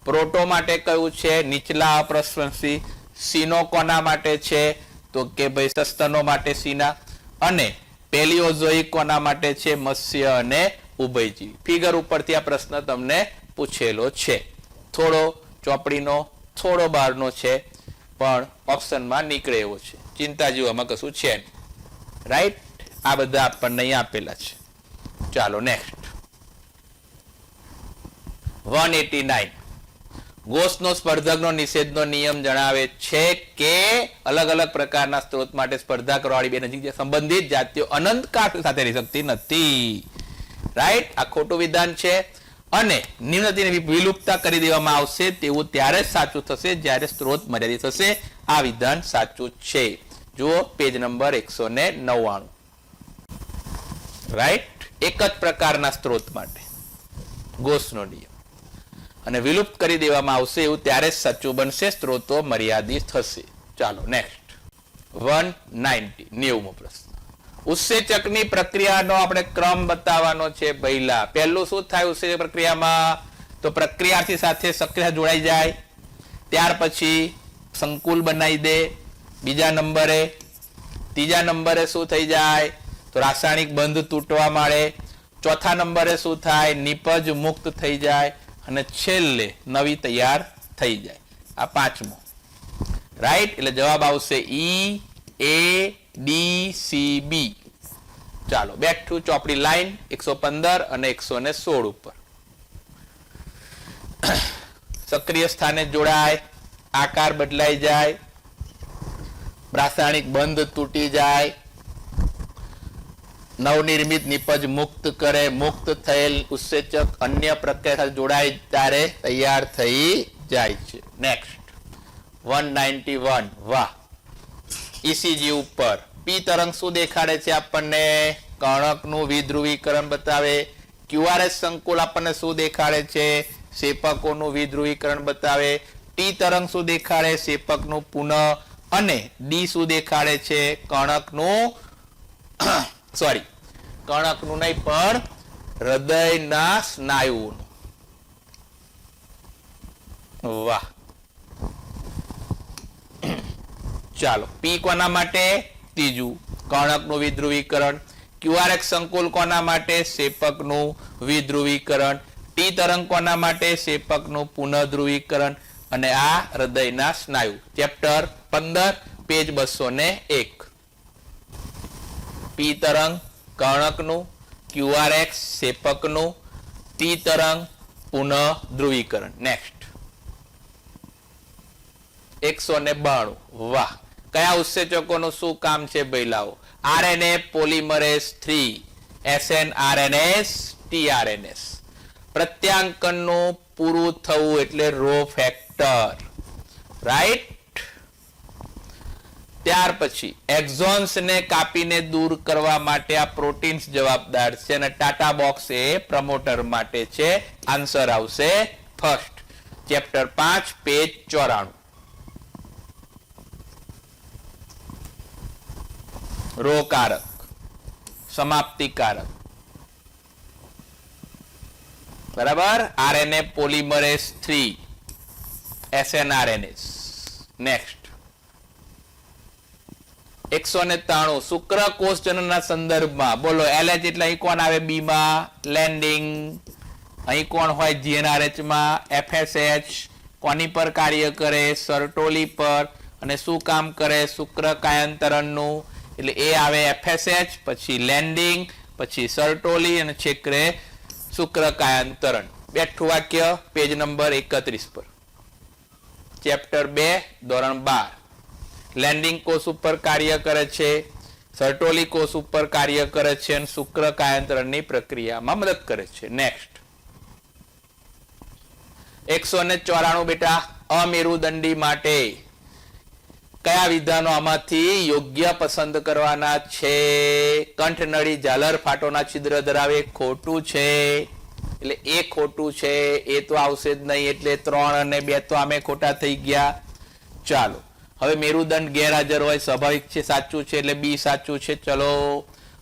પ્રોટો માટે કયું છે નીચલા અપ્રશંસી, સીનો કોના માટે છે તો કે ભાઈ સસ્તનો માટે સીના, અને પેલિયોઝોઇક કોના માટે છે મત્સ્ય અને ઉભયજીવી. ફિગર ઉપરથી આ પ્રશ્ન તમને પૂછેલો છે. થોડો ચોપડીનો થોડો બહારનો છે પણ ઓપ્શનમાં નીકળે એવો છે. ચિંતા જેવામાં કશું છે નહીં. રાઈટ, આ બધા આપણને અહીં આપેલા છે. ચાલો નેક્સ્ટ 189. ગોસનો સ્પર્ધકનો નિષેધનો નિયમ જણાવે છે કે અલગ અલગ પ્રકારના સ્ત્રોત માટે સ્પર્ધા કરવાવાળી બે નજીક સંબંધિત જાતિઓ અનંતકાળ સાથે રહી શકતી નથી. રાઈટ, આ ખોટું વિધાન છે. અને નિમ્નતિને વિલુપ્ત કરી દેવામાં આવશે તેવું ત્યારે જ સાચું થશે જ્યારે સ્ત્રોત મર્યાદિત થશે. આ વિધાન સાચું છે. જુઓ પેજ નંબર 199. રાઈટ, એક જ પ્રકારના સ્ત્રોત માટે ગોસનો નિયમ અને વિલુપ્ત કરી દેવામાં આવશે એવું ત્યારે જ સાચું બનશે, સ્ત્રોતો મર્યાદિત થશે. ચાલો નેક્સ્ટ 190, 90મો પ્રશ્ન. ઉત્સેચકની પ્રક્રિયાનો આપણે ક્રમ બતાવવાનો છે. પહેલા પહેલું શું થાય ઉત્સેચક પ્રક્રિયામાં, તો પ્રક્રિયાથી સાથે સક્રિય જોડાઈ જાય, ત્યાર પછી સંકુલ બનાવી દે. બીજા નંબરે, ત્રીજા નંબરે શું થઈ જાય તો રાસાયણિક બંધ તૂટવા માંડે. ચોથા નંબરે શું થાય, નિપજ મુક્ત થઈ જાય અને છેલ્લે નવી તૈયાર થઈ જાય. આ 5મો. રાઈટ, એટલે જવાબ આવશે EADCB. ચાલો બેઠું ચોપડી લાઈન 115 અને 116 ઉપર. સક્રિય સ્થાને જોડાય, આકાર બદલાઈ જાય, રાસાયણિક બંધ તૂટી જાય, નવનિર્મિત નિપજ મુક્ત કરે, મુક્ત થયેલ ઉત્સેચક અન્ય પ્રક્રિયા સાથે જોડાય ત્યારે તૈયાર થઈ જાય છે. નેક્સ્ટ 191. વાહ, ECG ઉપર પી તરંગ શું દેખાડે છે આપણને, કણકનું વિધ્રુવીકરણ બતાવે. QRS સંકુલ આપણને શું દેખાડે છે, શેપકોનું વિધ્રુવીકરણ બતાવે. ટી તરંગ શું દેખાડે, શેપકનું પુનઃ. અને ડી શું દેખાડે છે, કણકનું સોરી કણકનું નહીં પણ હૃદયના સ્નાયુનું. વાહ, ચાલો પી કોના માટે, ત્રીજું કણકનું વિધ્રુવીકરણ. QRX સંકુલ કોના માટે, શેપકનું વિધ્રુવીકરણ. ટી તરંગ કોના માટે, શેપકનું પુનઃધ્રુવીકરણ. અને આ હૃદયના સ્નાયુ. Chapter 15 page 201. પી તરંગ કર્ણકનું, QRX શેપકનું, ટી તરંગ પુનઃ ધ્રુવીકરણ. નેક્સ્ટ 192. વાહ, કયા ઉત્સેચકોનું શું કામ છે ભઈલાઓ, RNA પોલિમરેઝ 3, SNRNS, tRNS. પ્રત્યાંકનનું પૂરું થવું એટલે રો ફેક્ટર. રાઈટ, ત્યાર પછી એક્ઝોન્સ ને કાપીને દૂર કરવા માટે આ પ્રોટીન્સ જવાબદાર છે અને ટાટા બોક્સ એ પ્રમોટર માટે છે. આન્સર આવશે ફર્સ્ટ. Chapter 5 page 94. રોકારક, સમાપ્તિકારક, બરાબર. RNA polymerase 3 SNRNAs. નેક્સ્ટ 193 શુક્રકોષજનનના સંદર્ભમાં બોલો. LH એટલે અહીં કોણ આવે? બી માં લેન્ડિંગ. અહીં કોણ હોય? GnRH માં FSH. કોની પર કાર્ય કરે? સર્ટોલી પર. અને શું કામ કરે? શુક્ર કાયાંતરણનું. એટલે એ આવે FSH, પછી લેન્ડિંગ, પછી સર્ટોલી અને છેકરે શુક્ર કાયાંતરણ. બેઠું વાક્ય પેજ નંબર 31 પર. ચેપ્ટર 2 ધોરણ 12. લેન્ડિંગ કોષ ઉપર કાર્ય કરે છે, સર્ટોલી કોષ ઉપર કાર્ય કરે છે અને શુક્ર કાયાંતરણની પ્રક્રિયામાં મદદ કરે છે. નેક્સ્ટ 194 બેટા. અમેરુદંડી માટે કયા વિધાનો આમાંથી યોગ્ય પસંદ કરવાના છે? કંઠનળી ઝાલર ફાટોના છિદ્ર ધરાવે. ખોટું છે, એટલે એ ખોટું છે. એ તો આવશે જ નહીં, એટલે 3 અને 2 તો આમે ખોટા થઈ ગયા. ચાલો હવે મેરુદંડ ગેરહાજર હોય સ્વાભાવિક છે, સાચું છે, એટલે બી સાચું છે. ચલો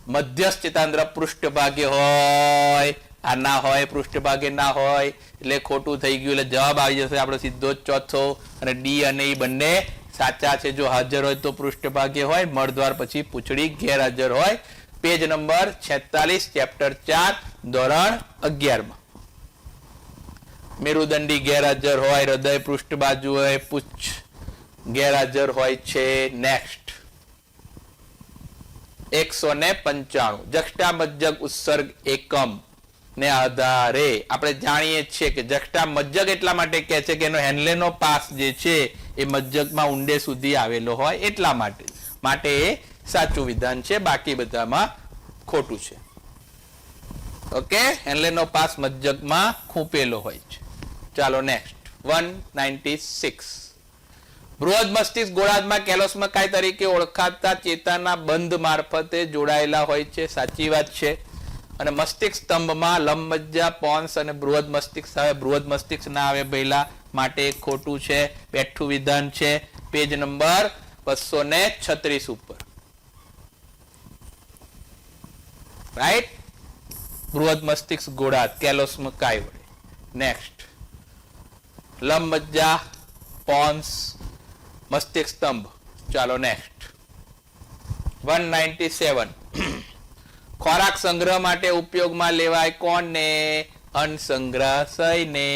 મધ્યસ્થ ચેતાંત્ર પૃષ્ઠભાગે હોય, આ ના હોય, પૃષ્ઠભાગે ના હોય, એટલે ખોટું થઈ ગયું. એટલે જવાબ આવી જશે આપણો સીધો જ ચોથો. અને ડી અને ઈ બંને સાચા છે. જો હાજર હોય તો પૃષ્ઠભાગે હોય, મળદ્વાર પછી પૂંછડી ગેરહાજર હોય. પેજ નંબર 46 ચેપ્ટર 4 ધોરણ 11 માં મેરુદંડી ગેરહાજર હોય, હૃદય પૃષ્ઠ બાજુ હોય, પૂછ ગેરહાજર હોય છે. નેક્સ્ટ 195 જક્ષટામજ્જક ઉત્સર્ગ એકમ ને આધારે આપણે જાણીએ છીએ કે જક્ષટામજ્જક એટલા માટે કહે છે કે એનો હેન્લેનો પાસ જે છે એ મજ્જકમાં ઊંડે સુધી આવેલો હોય એટલા માટે એ સાચું વિધાન છે. બાકી બધામાં ખોટું છે. ઓકે, હેન્લેનો પાસ મજ્જકમાં ખૂંપેલો હોય છે. ચાલો નેક્સ્ટ 196 બૃહદ મસ્તિષ્ક ગોળાર્ધમાં કેલોસ્મકાય તરીકે ઓળખાતા ચેતાના બંધ મારફતે જોડાયેલા હોય છે. સાચી વાત છે. અને મસ્તિષ્ક સ્તંભમાં લંબમજ્જા, પોન્સ અને બૃહદ મસ્તિષ્ક આવે. બૃહદ મસ્તિષ્ક ના આવે પહેલા, માટે ખોટું છે. બેઠું વિધાન છે. પેજ નંબર 236 ઉપર. રાઈટ, બૃહદ મસ્તિષ્ક ગોળાર્ધ કેલોસ્મકાય વડે. નેક્સ્ટ લંબમજ્જા, પોન્સ, મસ્તિષ્ક સ્તંભ. ચાલો નેક્સ્ટ 197 ખોરાક સંગ્રહ માટે ઉપયોગમાં લેવાય કોને? અન્નસંગ્રહાશયને.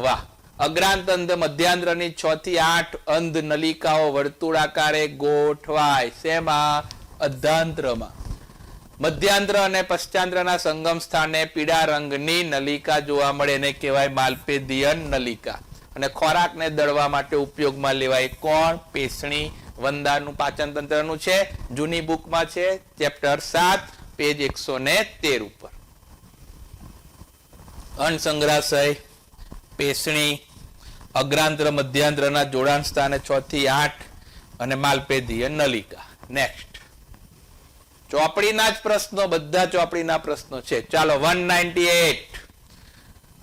વાહ. અગ્રાંત અંધ મધ્યાંત્રની 6 થી 8 અંધ નલિકાઓ વર્તુળાકારે ગોઠવાય. શેમાં? અર્ધાંત્રમાં. મધ્યાંત્ર અને પશ્ચાંત્રના સંગમ સ્થાને પીળા રંગની નલિકા જોવા મળે, એને કહેવાય માલ્પેધિયન નલિકા. અને ખોરાકને દળવા માટે ઉપયોગમાં લેવાય કોણ? પેશણી. વંદાનું પાચન તંત્રનું છે, જૂની બુકમાં છે, ચેપ્ટર 7 પેજ 113 ઉપર. અન્નસંગ્રહાશય, પેશણી, અગ્રાંત્ર મધ્યાંત્રના જોડાણ સ્થાને 6 થી 8 અને માલ્પેધિયન નલિકા. નેક્સ્ટ ચોપડીના જ પ્રશ્નો, બધા ચોપડીના પ્રશ્નો છે. ચાલો 198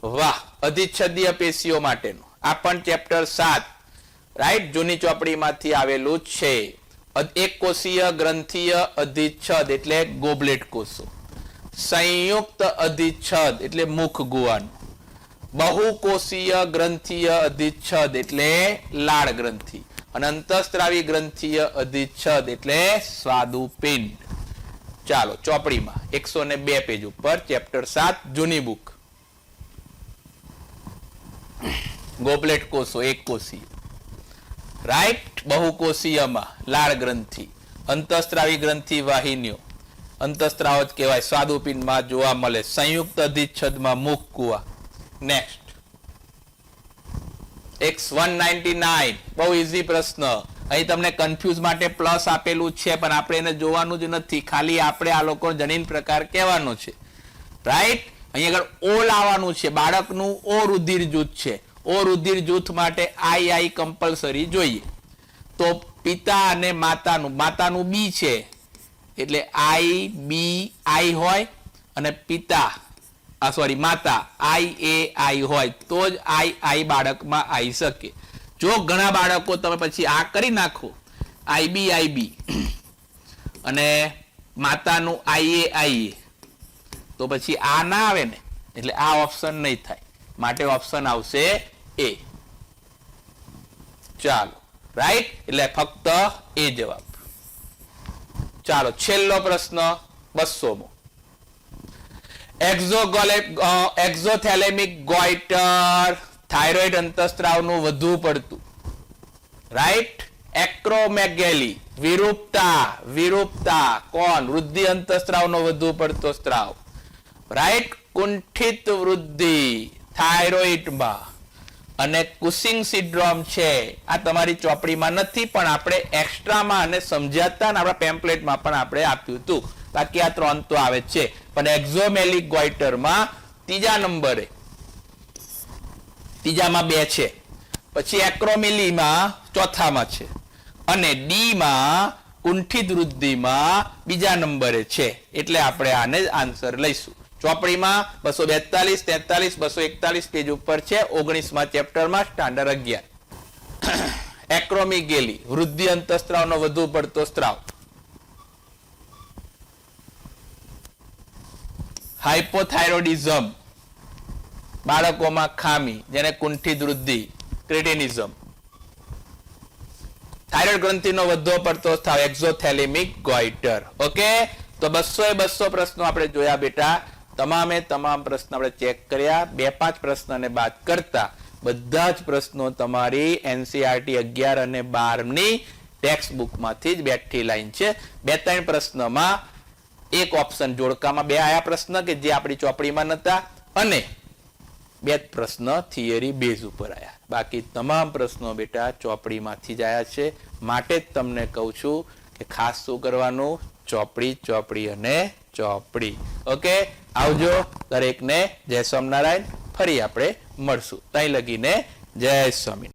વાહ. અધિચ્છદીય પેશીઓ માટેનું આ પણ ચેપ્ટર 7 રાઈટ, જૂની ચોપડીમાંથી આવેલું છે. એક કોષીય ગ્રંથીય અધિચ્છદ એટલે ગોબલેટ કોષો. સંયુક્ત અધિચ્છદ એટલે મુખ ગુવાનું. બહુકોષીય ગ્રંથીય અધિચ્છદ એટલે લાળ ગ્રંથિ. અને અંતઃસ્ત્રાવી ગ્રંથીય અધિચ્છદ એટલે સ્વાદુપિંડ. ચાલો ચોપડીમાં 102 પેજ ઉપર ચેપ્ટર 7 જૂની બુક. ગોબલેટ કોષો એક કોષીય. રાઈટ, બહુકોષીયમાં લાળ ગ્રંથિ, અંતઃસ્ત્રાવી ગ્રંથિ વાહિનીઓ, અંતઃસ્ત્રાવ જ કહેવાય, સ્વાદુપિંડમાં જોવા મળે. સંયુક્ત અધિચ્છદમાં મુખ કુવા. નેક્સ્ટ 199 બહુ ઈઝી પ્રશ્ન. અહીં તમને કન્ફ્યુઝ માટે પ્લસ આપેલું છે, પણ આપણે એને જોવાનું જ નથી. ખાલી આપણે આ લોકો જનીન પ્રકાર કહેવાનો છે. રાઈટ, અહીં આગળ ઓ લાવવાનું છે. બાળકનું ઓ રુધિર જૂથ છે. ઓ રુધિર જૂથ માટે આઈ કમ્પલસરી જોઈએ. તો પિતા અને માતાનું બી છે એટલે આઈ બી આઈ હોય અને પિતા માતા આઈ હોય તો જ આઈ બાળકમાં આવી શકે. જો ઘણા બાળકો તમે પછી આ કરી નાખો આઈ બી અને માતાનું આઈએ તો પછી આ ના આવે ને, એટલે આ ઓપ્શન નહીં થાય, માટે ઓપ્શન આવશે એ. ચાલો રાઈટ, એટલે ફક્ત એ જવાબ. ચાલો છેલ્લો પ્રશ્ન 200મો. એક્ઝોથેલેમિક ગોઈટર થાઇરોઇડ અંતઃસ્ત્રાવનું વધુ પડતું, રાઈટ. એક્રોમેગેલી વિરૂપતા કોણ? વૃદ્ધિ અંતઃસ્ત્રાવનો વધુ પડતો સ્ત્રાવ, રાઈટ. કુંઠિત વૃદ્ધિ થાઇરોઇડમાં. અને કુસિંગ સિન્ડ્રોમ છે, આ તમારી ચોપડીમાં નથી પણ આપણે એક્સ્ટ્રામાં અને સમજાતા આપણા પેમ્પલેટમાં પણ આપણે આપ્યું હતું. બાકી આ 3 તો આવે છે, પણ એક્ઝોમેલિક ગોઈટરમાં ત્રીજા નંબરે, ત્રીજામાં 2 છે, પછી એક્રોમેલીમાં ચોથામાં છે અને ડી માં કુંઠિત વૃદ્ધિમાં બીજા નંબરે છે. એટલે આપણે આને જ આન્સર લઈશું. ચોપડીમાં 242, 43, 241 પેજ ઉપર છે, 19મા ચેપ્ટરમાં સ્ટાન્ડર્ડ 11. એક્રોમેગેલી વૃદ્ધિ અંતઃસ્ત્રાવનો વધુ પડતો સ્ત્રાવ. હાઇપોથાઇરોડિઝમ બાળકોમાં ખામી, જેને કુંઠિત વૃદ્ધિ, ક્રેટિનિઝમ. થાઇરોઇડ ગ્રંથિનો વધુ પડતો સ્ત્રાવ એક્ઝોથેલેમિક ગોઈટર. ઓકે, તો 200 પ્રશ્નો આપણે જોયા બેટા. તમામ પ્રશ્ન આપણે ચેક કર્યા. 2-5 પ્રશ્નને બાદ કરતા બધા જ પ્રશ્નો તમારી એનસીઆરટી 11 અને 12ની ટેક્સ્ટ બુકમાંથી જ બેઠી લાઈન છે. 2-3 પ્રશ્નમાં એક ઓપ્શન જોડકામાં 2 આયા પ્રશ્ન કે જે આપણી ચોપડીમાં નતા અને 2 પ્રશ્ન થિયરી બેઝ ઉપર આયા. બાકી તમામ પ્રશ્નો બેટા ચોપડીમાંથી જ આયા છે. માટે જ તમને કહું છું કે ખાસ શું કરવાનું, ચોપડી અને ચોપડી. ઓકે, આવજો દરેકને. જય સ્વામિનારાયણ. ફરી આપણે મળશું. ત્યાં લગીને જય સ્વામિનારાયણ.